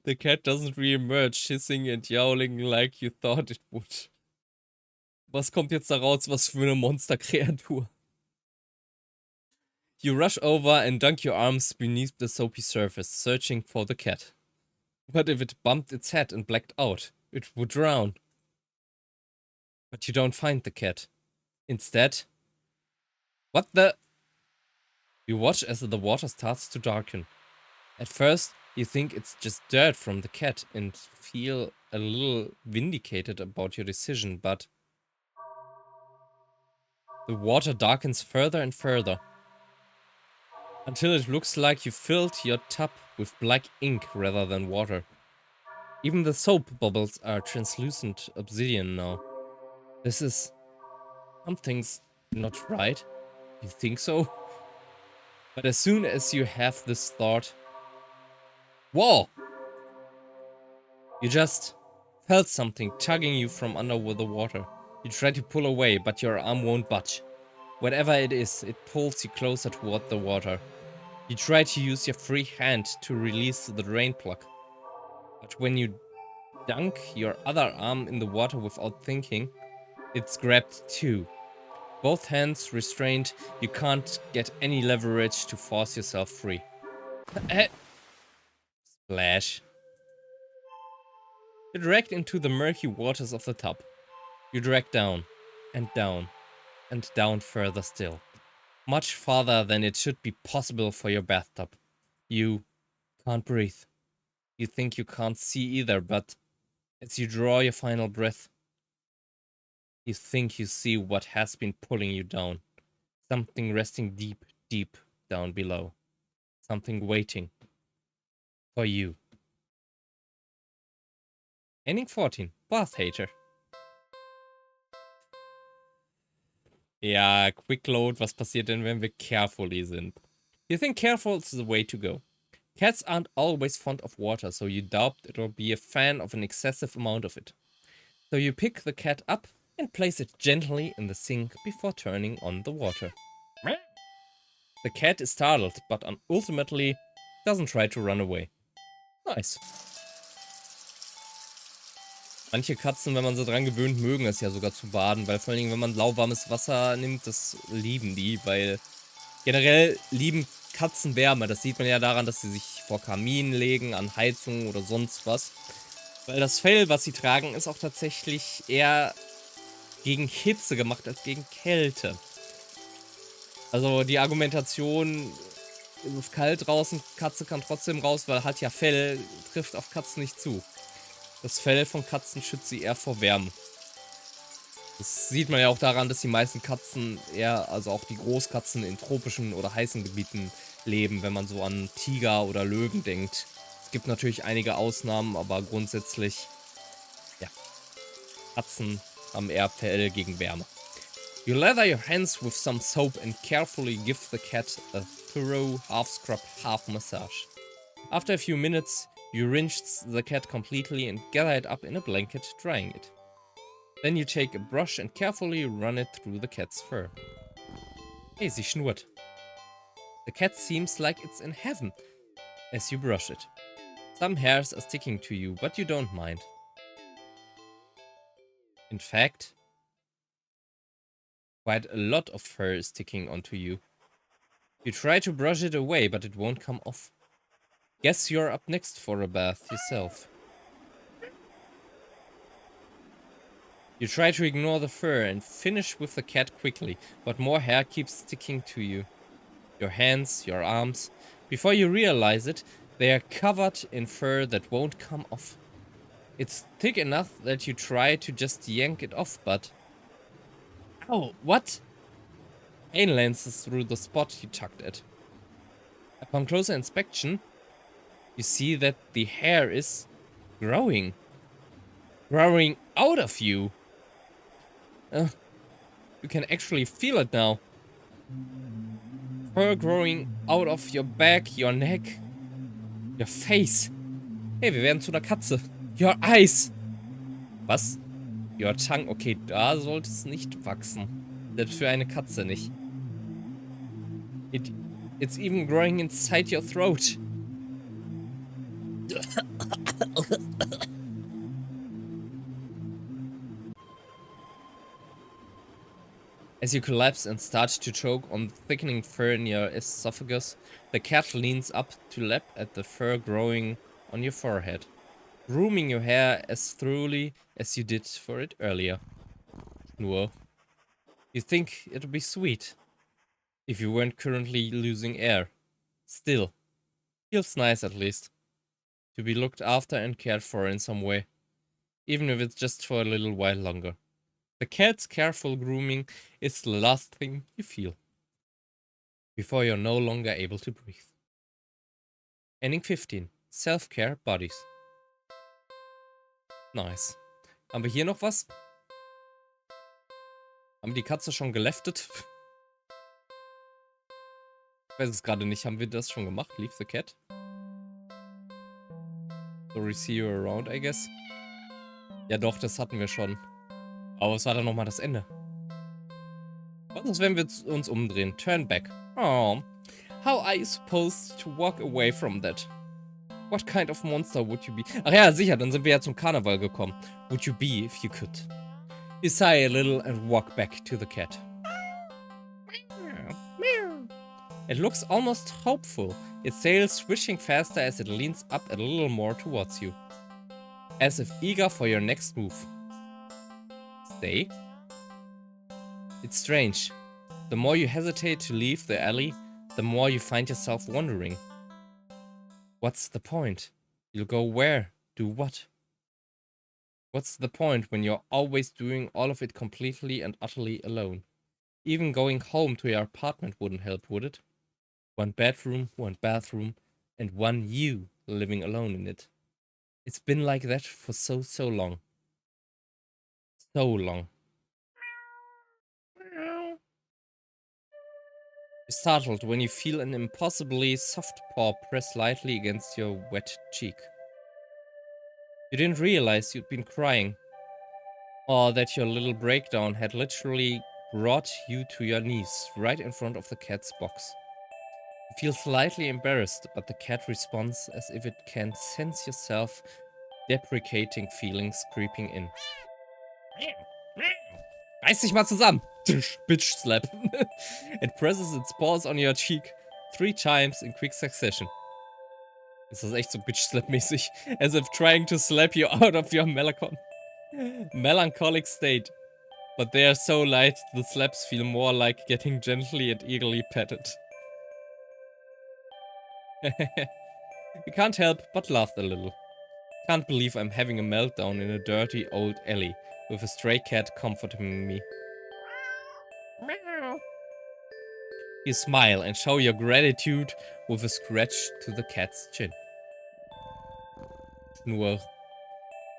The cat doesn't re-emerge, hissing and yowling like you thought it would. Was kommt jetzt da raus? Was für eine Monsterkreatur? You rush over and dunk your arms beneath the soapy surface, searching for the cat. But if it bumped its head and blacked out, it would drown. But you don't find the cat. Instead... What the... You watch as the water starts to darken. At first, you think it's just dirt from the cat and feel a little vindicated about your decision, but... The water darkens further and further, until it looks like you filled your tub with black ink rather than water. Even the soap bubbles are translucent obsidian now. This is... Something's not right. You think so? But as soon as you have this thought... Whoa! You just felt something tugging you from under the water. You try to pull away, but your arm won't budge. Whatever it is, it pulls you closer toward the water. You try to use your free hand to release the drain plug. But when you dunk your other arm in the water without thinking, it's grabbed too. Both hands restrained, you can't get any leverage to force yourself free. Splash. You dragged into the murky waters of the tub. You drag down, and down, and down further still. Much farther than it should be possible for your bathtub. You can't breathe. You think you can't see either, but as you draw your final breath, you think you see what has been pulling you down. Something resting deep, deep down below. Something waiting for you. Ending 14. Bath Hater. Ja, quick load, was passiert denn, wenn wir carefully sind? You think careful is the way to go. Cats aren't always fond of water, so you doubt it'll be a fan of an excessive amount of it. So you pick the cat up and place it gently in the sink before turning on the water. The cat is startled, but ultimately doesn't try to run away. Nice. Manche Katzen, wenn man sie dran gewöhnt, mögen es ja sogar zu baden, weil vor allen Dingen, wenn man lauwarmes Wasser nimmt, das lieben die, weil generell lieben Katzen Wärme. Das sieht man ja daran, dass sie sich vor Kaminen legen, an Heizungen oder sonst was. Weil das Fell, was sie tragen, ist auch tatsächlich eher gegen Hitze gemacht als gegen Kälte. Also die Argumentation, es ist kalt draußen, Katze kann trotzdem raus, weil hat ja Fell, trifft auf Katzen nicht zu. Das Fell von Katzen schützt sie eher vor Wärme. Das sieht man ja auch daran, dass die meisten Katzen eher, also auch die Großkatzen in tropischen oder heißen Gebieten, leben, wenn man so an Tiger oder Löwen denkt. Es gibt natürlich einige Ausnahmen, aber grundsätzlich, ja, Katzen haben eher Fell gegen Wärme. You lather your hands with some soap and carefully give the cat a thorough half-scrub, half-massage. After a few minutes, you rinse the cat completely and gather it up in a blanket, drying it. Then you take a brush and carefully run it through the cat's fur. Hey, sie schnurrt. The cat seems like it's in heaven as you brush it. Some hairs are sticking to you, but you don't mind. In fact, quite a lot of fur is sticking onto you. You try to brush it away, but it won't come off. Guess you're up next for a bath yourself. You try to ignore the fur and finish with the cat quickly, but more hair keeps sticking to you. Your hands, your arms. Before you realize it, they are covered in fur that won't come off. It's thick enough that you try to just yank it off, but... Oh, what? Pain lances through the spot you tugged at. Upon closer inspection, you see that the hair is growing. Growing out of you. You can actually feel it now. Fur growing out of your back, your neck, your face. Hey, wir werden zu einer Katze. Your eyes. Was? Your tongue. Okay, da sollte es nicht wachsen. Selbst für eine Katze nicht. It's even growing inside your throat. As you collapse and start to choke on the thickening fur in your esophagus, the cat leans up to lap at the fur growing on your forehead, grooming your hair as thoroughly as you did for it earlier. Schnur. You think it'd be sweet if you weren't currently losing air. Still, feels nice at least to be looked after and cared for in some way, even if it's just for a little while longer. The cat's careful grooming is the last thing you feel before you're no longer able to breathe. Ending 15. Self-Care Bodies. Nice. Haben wir hier noch was? Haben wir die Katze schon geleftet? Ich weiß es gerade nicht. Haben wir das schon gemacht? Leave the cat? So we see you around, I guess. Ja doch, das hatten wir schon. Aber was war dann nochmal das Ende? Was ist, wenn wir uns umdrehen? Turn back. Oh, how are you supposed to walk away from that? What kind of monster would you be? Ach ja, sicher, dann sind wir ja zum Karneval gekommen. Would you be if you could? You sigh a little and walk back to the cat. It looks almost hopeful. Its tail swishing faster as it leans up a little more towards you. As if eager for your next move. Stay? It's strange. The more you hesitate to leave the alley, the more you find yourself wondering. What's the point? You'll go where? Do what? What's the point when you're always doing all of it completely and utterly alone? Even going home to your apartment wouldn't help, would it? One bedroom, one bathroom, and one you living alone in it. It's been like that for so long. So long. You're startled when you feel an impossibly soft paw press lightly against your wet cheek. You didn't realize you'd been crying, or that your little breakdown had literally brought you to your knees right in front of the cat's box. You feel slightly embarrassed, but the cat responds as if it can sense yourself deprecating feelings creeping in. Reiß dich mal zusammen! Bitch slap. It presses its paws on your cheek 3 times in quick succession. Ist das echt so Bitch slap mäßig? As if trying to slap you out of your melancholic state. But they are so light, the slaps feel more like getting gently and eagerly petted. You can't help but laugh a little. Can't believe I'm having a meltdown in a dirty old alley with a stray cat comforting me. You smile and show your gratitude with a scratch to the cat's chin. Schnur.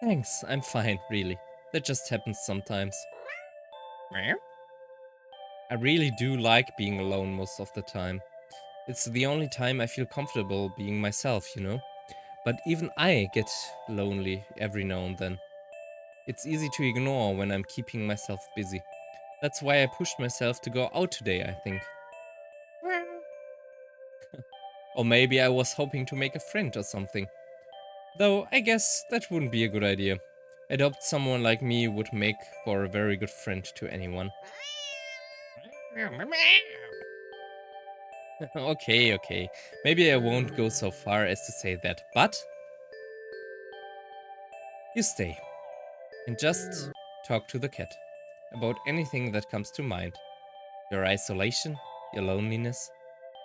Thanks, I'm fine, really. That just happens sometimes. I really do like being alone most of the time. It's the only time I feel comfortable being myself, you know? But even I get lonely every now and then. It's easy to ignore when I'm keeping myself busy. That's why I pushed myself to go out today, I think. Or maybe I was hoping to make a friend or something. Though I guess that wouldn't be a good idea. I doubt someone like me would make for a very good friend to anyone. Okay. Maybe I won't go so far as to say that, but you stay and just talk to the cat about anything that comes to mind. Your isolation, your loneliness,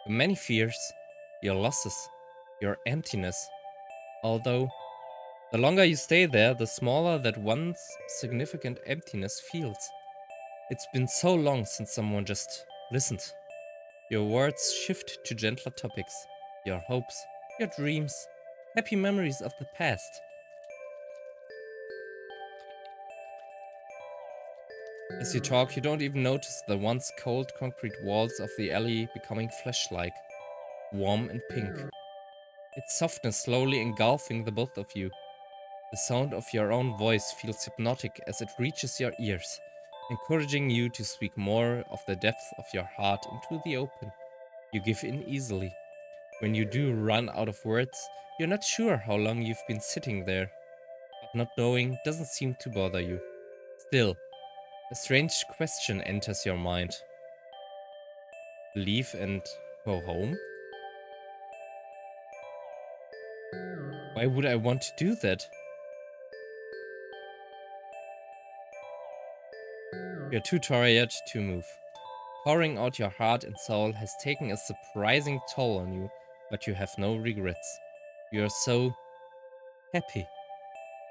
your many fears, your losses, your emptiness. Although, the longer you stay there, the smaller that once significant emptiness feels. It's been so long since someone just listened. Your words shift to gentler topics. Your hopes, your dreams, happy memories of the past. As you talk, you don't even notice the once cold concrete walls of the alley becoming flesh-like, warm and pink. Its softness slowly engulfing the both of you. The sound of your own voice feels hypnotic as it reaches your ears, encouraging you to speak more of the depth of your heart into the open. You give in easily. When you do run out of words, you're not sure how long you've been sitting there. But not knowing doesn't seem to bother you. Still, a strange question enters your mind. Leave and go home? Why would I want to do that? You're too tired to move. Pouring out your heart and soul has taken a surprising toll on you, but you have no regrets. You are so happy.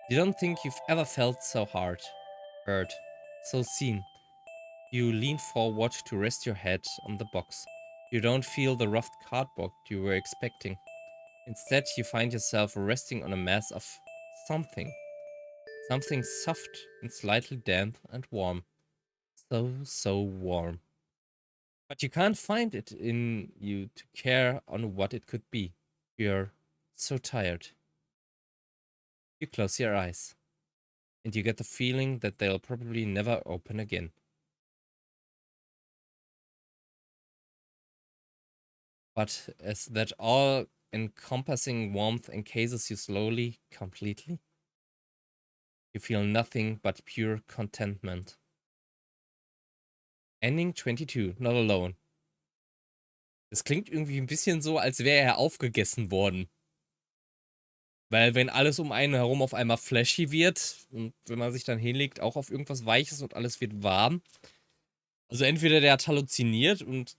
You don't think you've ever felt so heard, so seen. You lean forward to rest your head on the box. You don't feel the rough cardboard you were expecting. Instead, you find yourself resting on a mass of something. Something soft and slightly damp and warm. So warm. But you can't find it in you to care on what it could be. You're so tired. You close your eyes, and you get the feeling that they'll probably never open again. But as that all-encompassing warmth encases you slowly, completely, you feel nothing but pure contentment. Ending 22, not alone. Das klingt irgendwie ein bisschen so, als wäre er aufgegessen worden. Weil wenn alles um einen herum auf einmal flashy wird und wenn man sich dann hinlegt, auch auf irgendwas Weiches und alles wird warm. Also entweder der hat halluziniert und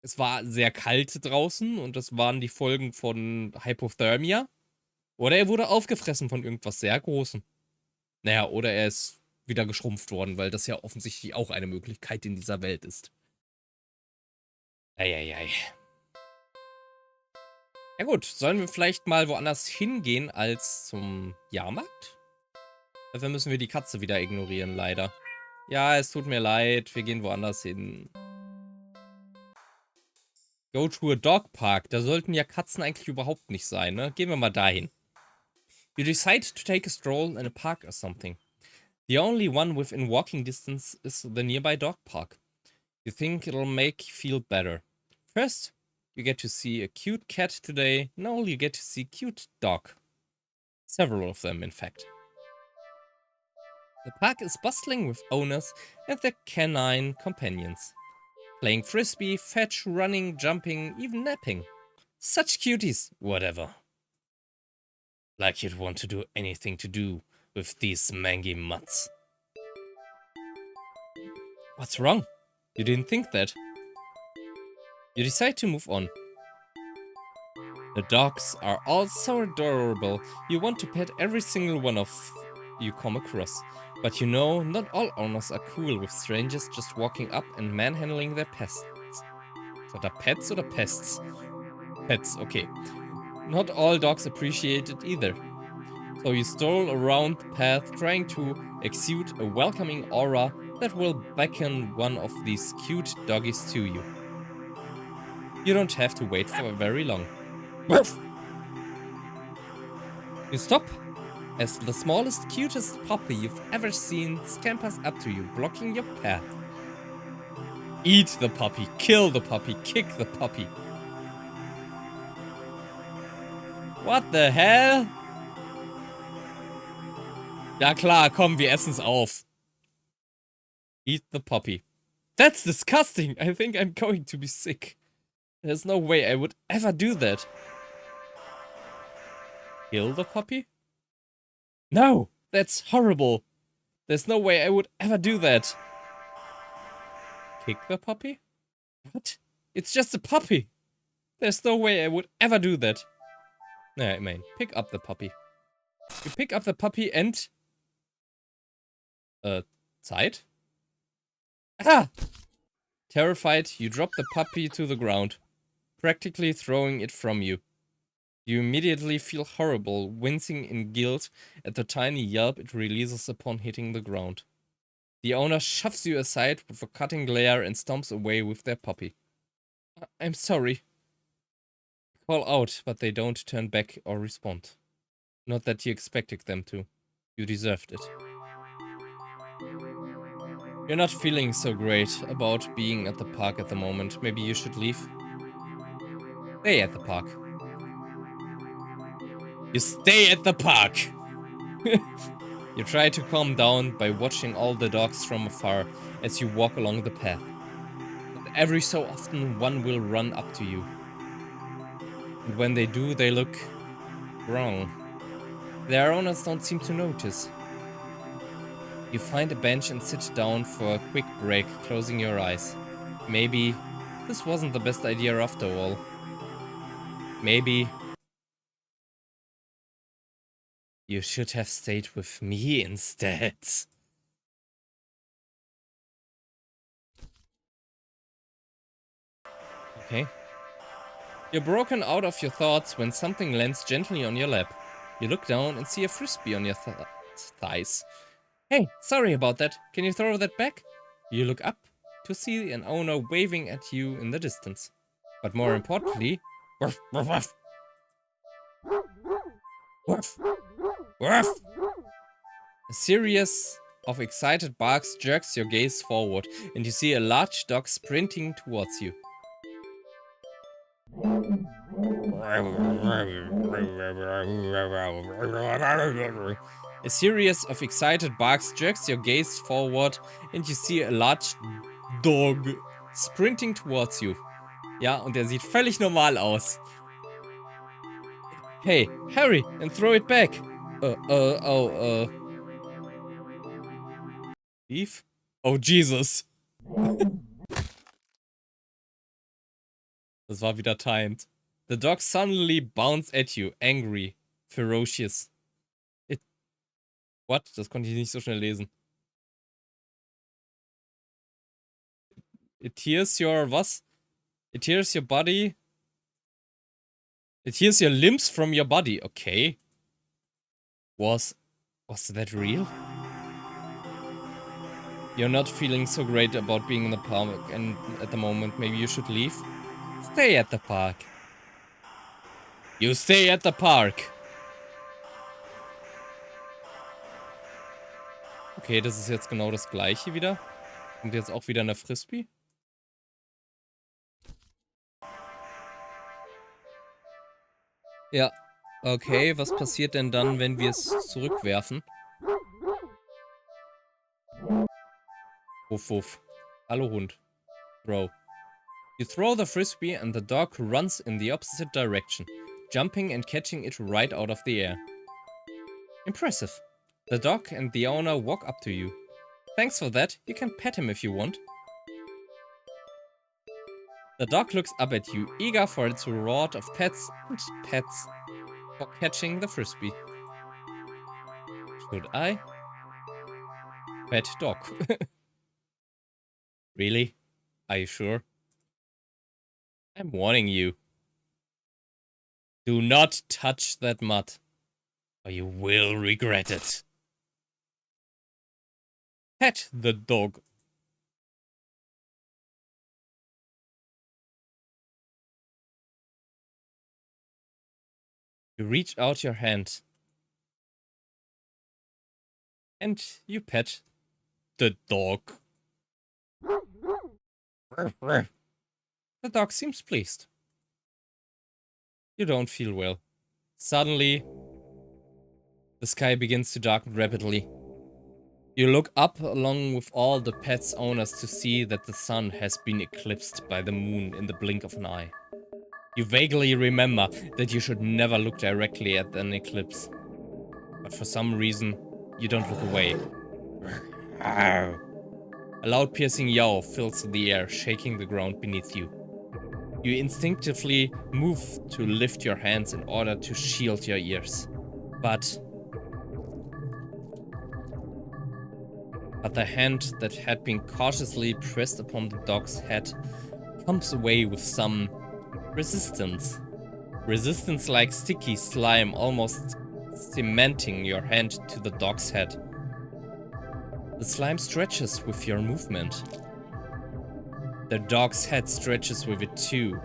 es war sehr kalt draußen und das waren die Folgen von Hypothermia. Oder er wurde aufgefressen von irgendwas sehr Großem. Naja, oder er ist wieder geschrumpft worden, weil das ja offensichtlich auch eine Möglichkeit in dieser Welt ist. Eieiei. Ja gut, sollen wir vielleicht mal woanders hingehen als zum Jahrmarkt? Dafür müssen wir die Katze wieder ignorieren, leider. Ja, es tut mir leid, wir gehen woanders hin. Go to a dog park. Da sollten ja Katzen eigentlich überhaupt nicht sein, ne? Gehen wir mal dahin. You decide to take a stroll in a park or something. The only one within walking distance is the nearby dog park. You think it'll make you feel better. First, you get to see a cute cat today. Now you get to see cute dog. Several of them, in fact. The park is bustling with owners and their canine companions. Playing frisbee, fetch, running, jumping, even napping. Such cuties, whatever. Like you'd want to do anything to do with these mangy mutts. What's wrong? You didn't think that. You decide to move on. The dogs are all so adorable, you want to pet every single one of you come across. But you know, not all owners are cool with strangers just walking up and manhandling their pests. Sind da Pets oder Pests? Pets, okay. Not all dogs appreciate it either. So you stroll around the path trying to exude a welcoming aura that will beckon one of these cute doggies to you. You don't have to wait for very long. You stop as the smallest, cutest puppy you've ever seen scampers up to you, blocking your path. Eat the puppy, kill the puppy, kick the puppy. What the hell? Ja klar, komm, wir essen's auf. Eat the puppy. That's disgusting. I think I'm going to be sick. There's no way I would ever do that. Kill the puppy? No, that's horrible. There's no way I would ever do that. Kick the puppy? What? It's just a puppy. There's no way I would ever do that. Nah, I mean, pick up the puppy. You pick up the puppy and... Zeit? Ah! Terrified, you drop the puppy to the ground, practically throwing it from you. You immediately feel horrible, wincing in guilt at the tiny yelp it releases upon hitting the ground. The owner shoves you aside with a cutting glare and stomps away with their puppy. I'm sorry. Call out, but they don't turn back or respond. Not that you expected them to. You deserved it. You're not feeling so great about being at the park at the moment. Maybe you should leave. Stay at the park. You stay at the park! You try to calm down by watching all the dogs from afar as you walk along the path. But every so often one will run up to you. And when they do, they look wrong. Their owners don't seem to notice. You find a bench and sit down for a quick break, closing your eyes. Maybe this wasn't the best idea after all. Maybe you should have stayed with me instead. Okay. You're broken out of your thoughts when something lands gently on your lap. You look down and see a frisbee on your thighs. Hey, sorry about that. Can you throw that back? You look up to see an owner waving at you in the distance. But more importantly, woof, woof, woof. Woof, woof. A series of excited barks jerks your gaze forward, and you see a large dog sprinting towards you. A series of excited barks jerks your gaze forward, and you see a large dog sprinting towards you. Ja, und der sieht völlig normal aus. Hey, hurry and throw it back. Leave? Oh, Jesus. Das war wieder timed. The dog suddenly bounced at you, angry, ferocious. What? Das konnte ich nicht so schnell lesen. It tears your was? It tears your body. It tears your limbs from your body. Okay. Was that real? You're not feeling so great about being in the park and at the moment. Maybe you should leave. Stay at the park. You stay at the park. Okay, das ist jetzt genau das gleiche wieder. Kommt jetzt auch wieder eine Frisbee. Ja. Okay, was passiert denn dann, wenn wir es zurückwerfen? Wuff, wuff. Hallo Hund. Throw. You throw the frisbee and the dog runs in the opposite direction, jumping and catching it right out of the air. Impressive. The dog and the owner walk up to you. Thanks for that. You can pet him if you want. The dog looks up at you, eager for its reward of pets and pets for catching the frisbee. Should I? Pet dog. Really? Are you sure? I'm warning you. Do not touch that mud, or you will regret it. Pet the dog. You reach out your hand and you pet the dog. The dog seems pleased. You don't feel well. Suddenly, the sky begins to darken rapidly. You look up along with all the pet's owners to see that the sun has been eclipsed by the moon in the blink of an eye. You vaguely remember that you should never look directly at an eclipse. But for some reason, you don't look away. A loud piercing yowl fills the air, shaking the ground beneath you. You instinctively move to lift your hands in order to shield your ears. But the hand that had been cautiously pressed upon the dog's head comes away with some resistance. Resistance like sticky slime, almost cementing your hand to the dog's head. The slime stretches with your movement. The dog's head stretches with it too,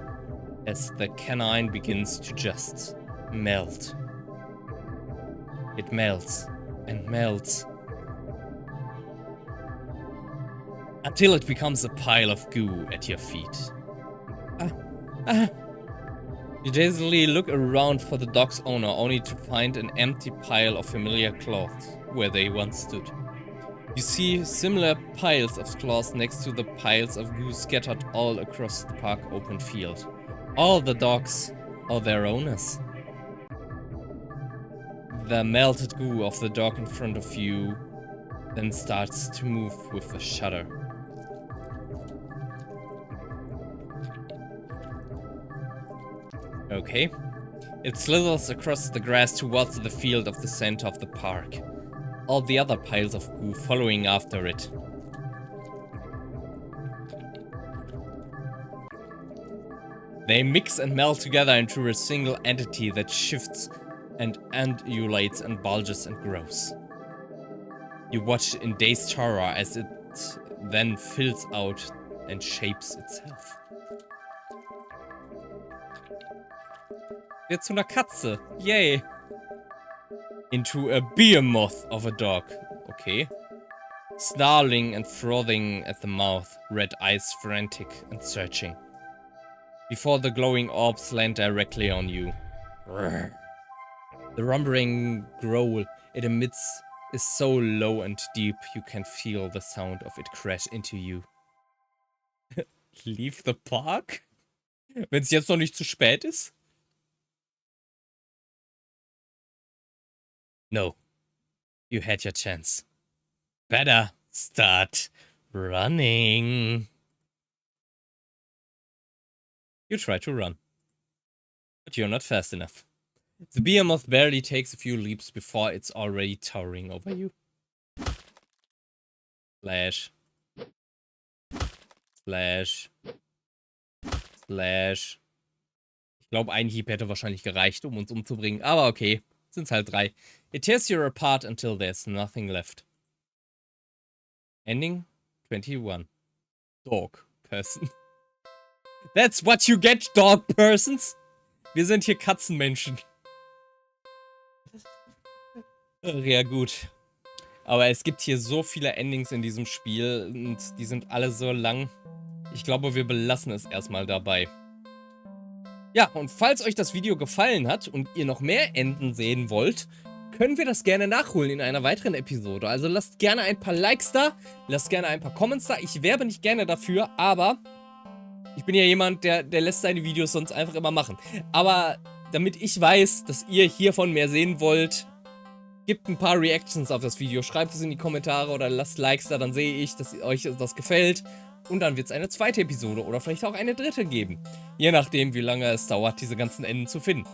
as the canine begins to just melt. It melts and melts, until it becomes a pile of goo at your feet. You dazedly look around for the dog's owner, only to find an empty pile of familiar cloths where they once stood. You see similar piles of cloths next to the piles of goo scattered all across the park open field. All the dogs are their owners. The melted goo of the dog in front of you then starts to move with a shudder. Okay. It slithers across the grass towards the field of the center of the park. All the other piles of goo following after it. They mix and melt together into a single entity that shifts and undulates and bulges and grows. You watch in dazed horror as it then fills out and shapes itself. Wird zu einer Katze. Yay. Into a behemoth of a dog. Okay. Snarling and frothing at the mouth, red eyes frantic and searching. Before the glowing orbs land directly on you. The rumbling growl it emits is so low and deep you can feel the sound of it crash into you. Leave the park? Wenn es jetzt noch nicht zu spät ist? No. You had your chance. Better start running. You try to run. But you're not fast enough. The behemoth barely takes a few leaps before it's already towering over you. Slash. Slash. Slash. Ich glaube, ein Hieb hätte wahrscheinlich gereicht, um uns umzubringen. Aber okay, sind's halt 3. It tears you apart until there's nothing left. Ending 21. Dog person. That's what you get, dog persons. Wir sind hier Katzenmenschen. Ja gut. Aber es gibt hier so viele Endings in diesem Spiel und die sind alle so lang. Ich glaube, wir belassen es erstmal dabei. Ja, und falls euch das Video gefallen hat und ihr noch mehr Enden sehen wollt, können wir das gerne nachholen in einer weiteren Episode. Also lasst gerne ein paar Likes da, lasst gerne ein paar Comments da. Ich werbe nicht gerne dafür, aber ich bin ja jemand, der lässt seine Videos sonst einfach immer machen. Aber damit ich weiß, dass ihr hiervon mehr sehen wollt, gebt ein paar Reactions auf das Video, schreibt es in die Kommentare oder lasst Likes da, dann sehe ich, dass euch das gefällt. Und dann wird es eine zweite Episode oder vielleicht auch eine dritte geben. Je nachdem, wie lange es dauert, diese ganzen Enden zu finden.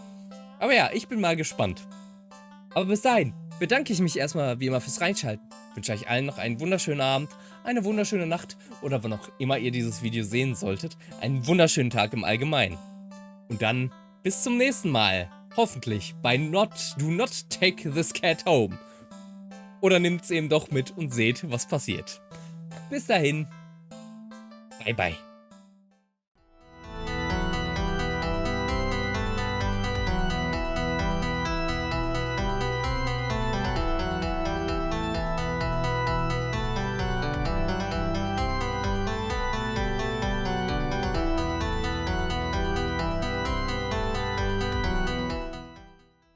Aber ja, ich bin mal gespannt. Aber bis dahin bedanke ich mich erstmal wie immer fürs Reinschalten. Wünsche euch allen noch einen wunderschönen Abend, eine wunderschöne Nacht oder wann auch immer ihr dieses Video sehen solltet, einen wunderschönen Tag im Allgemeinen. Und dann bis zum nächsten Mal. Hoffentlich bei Do Not Take This Cat Home. Oder nimmt's eben doch mit und seht, was passiert. Bis dahin. Bye bye.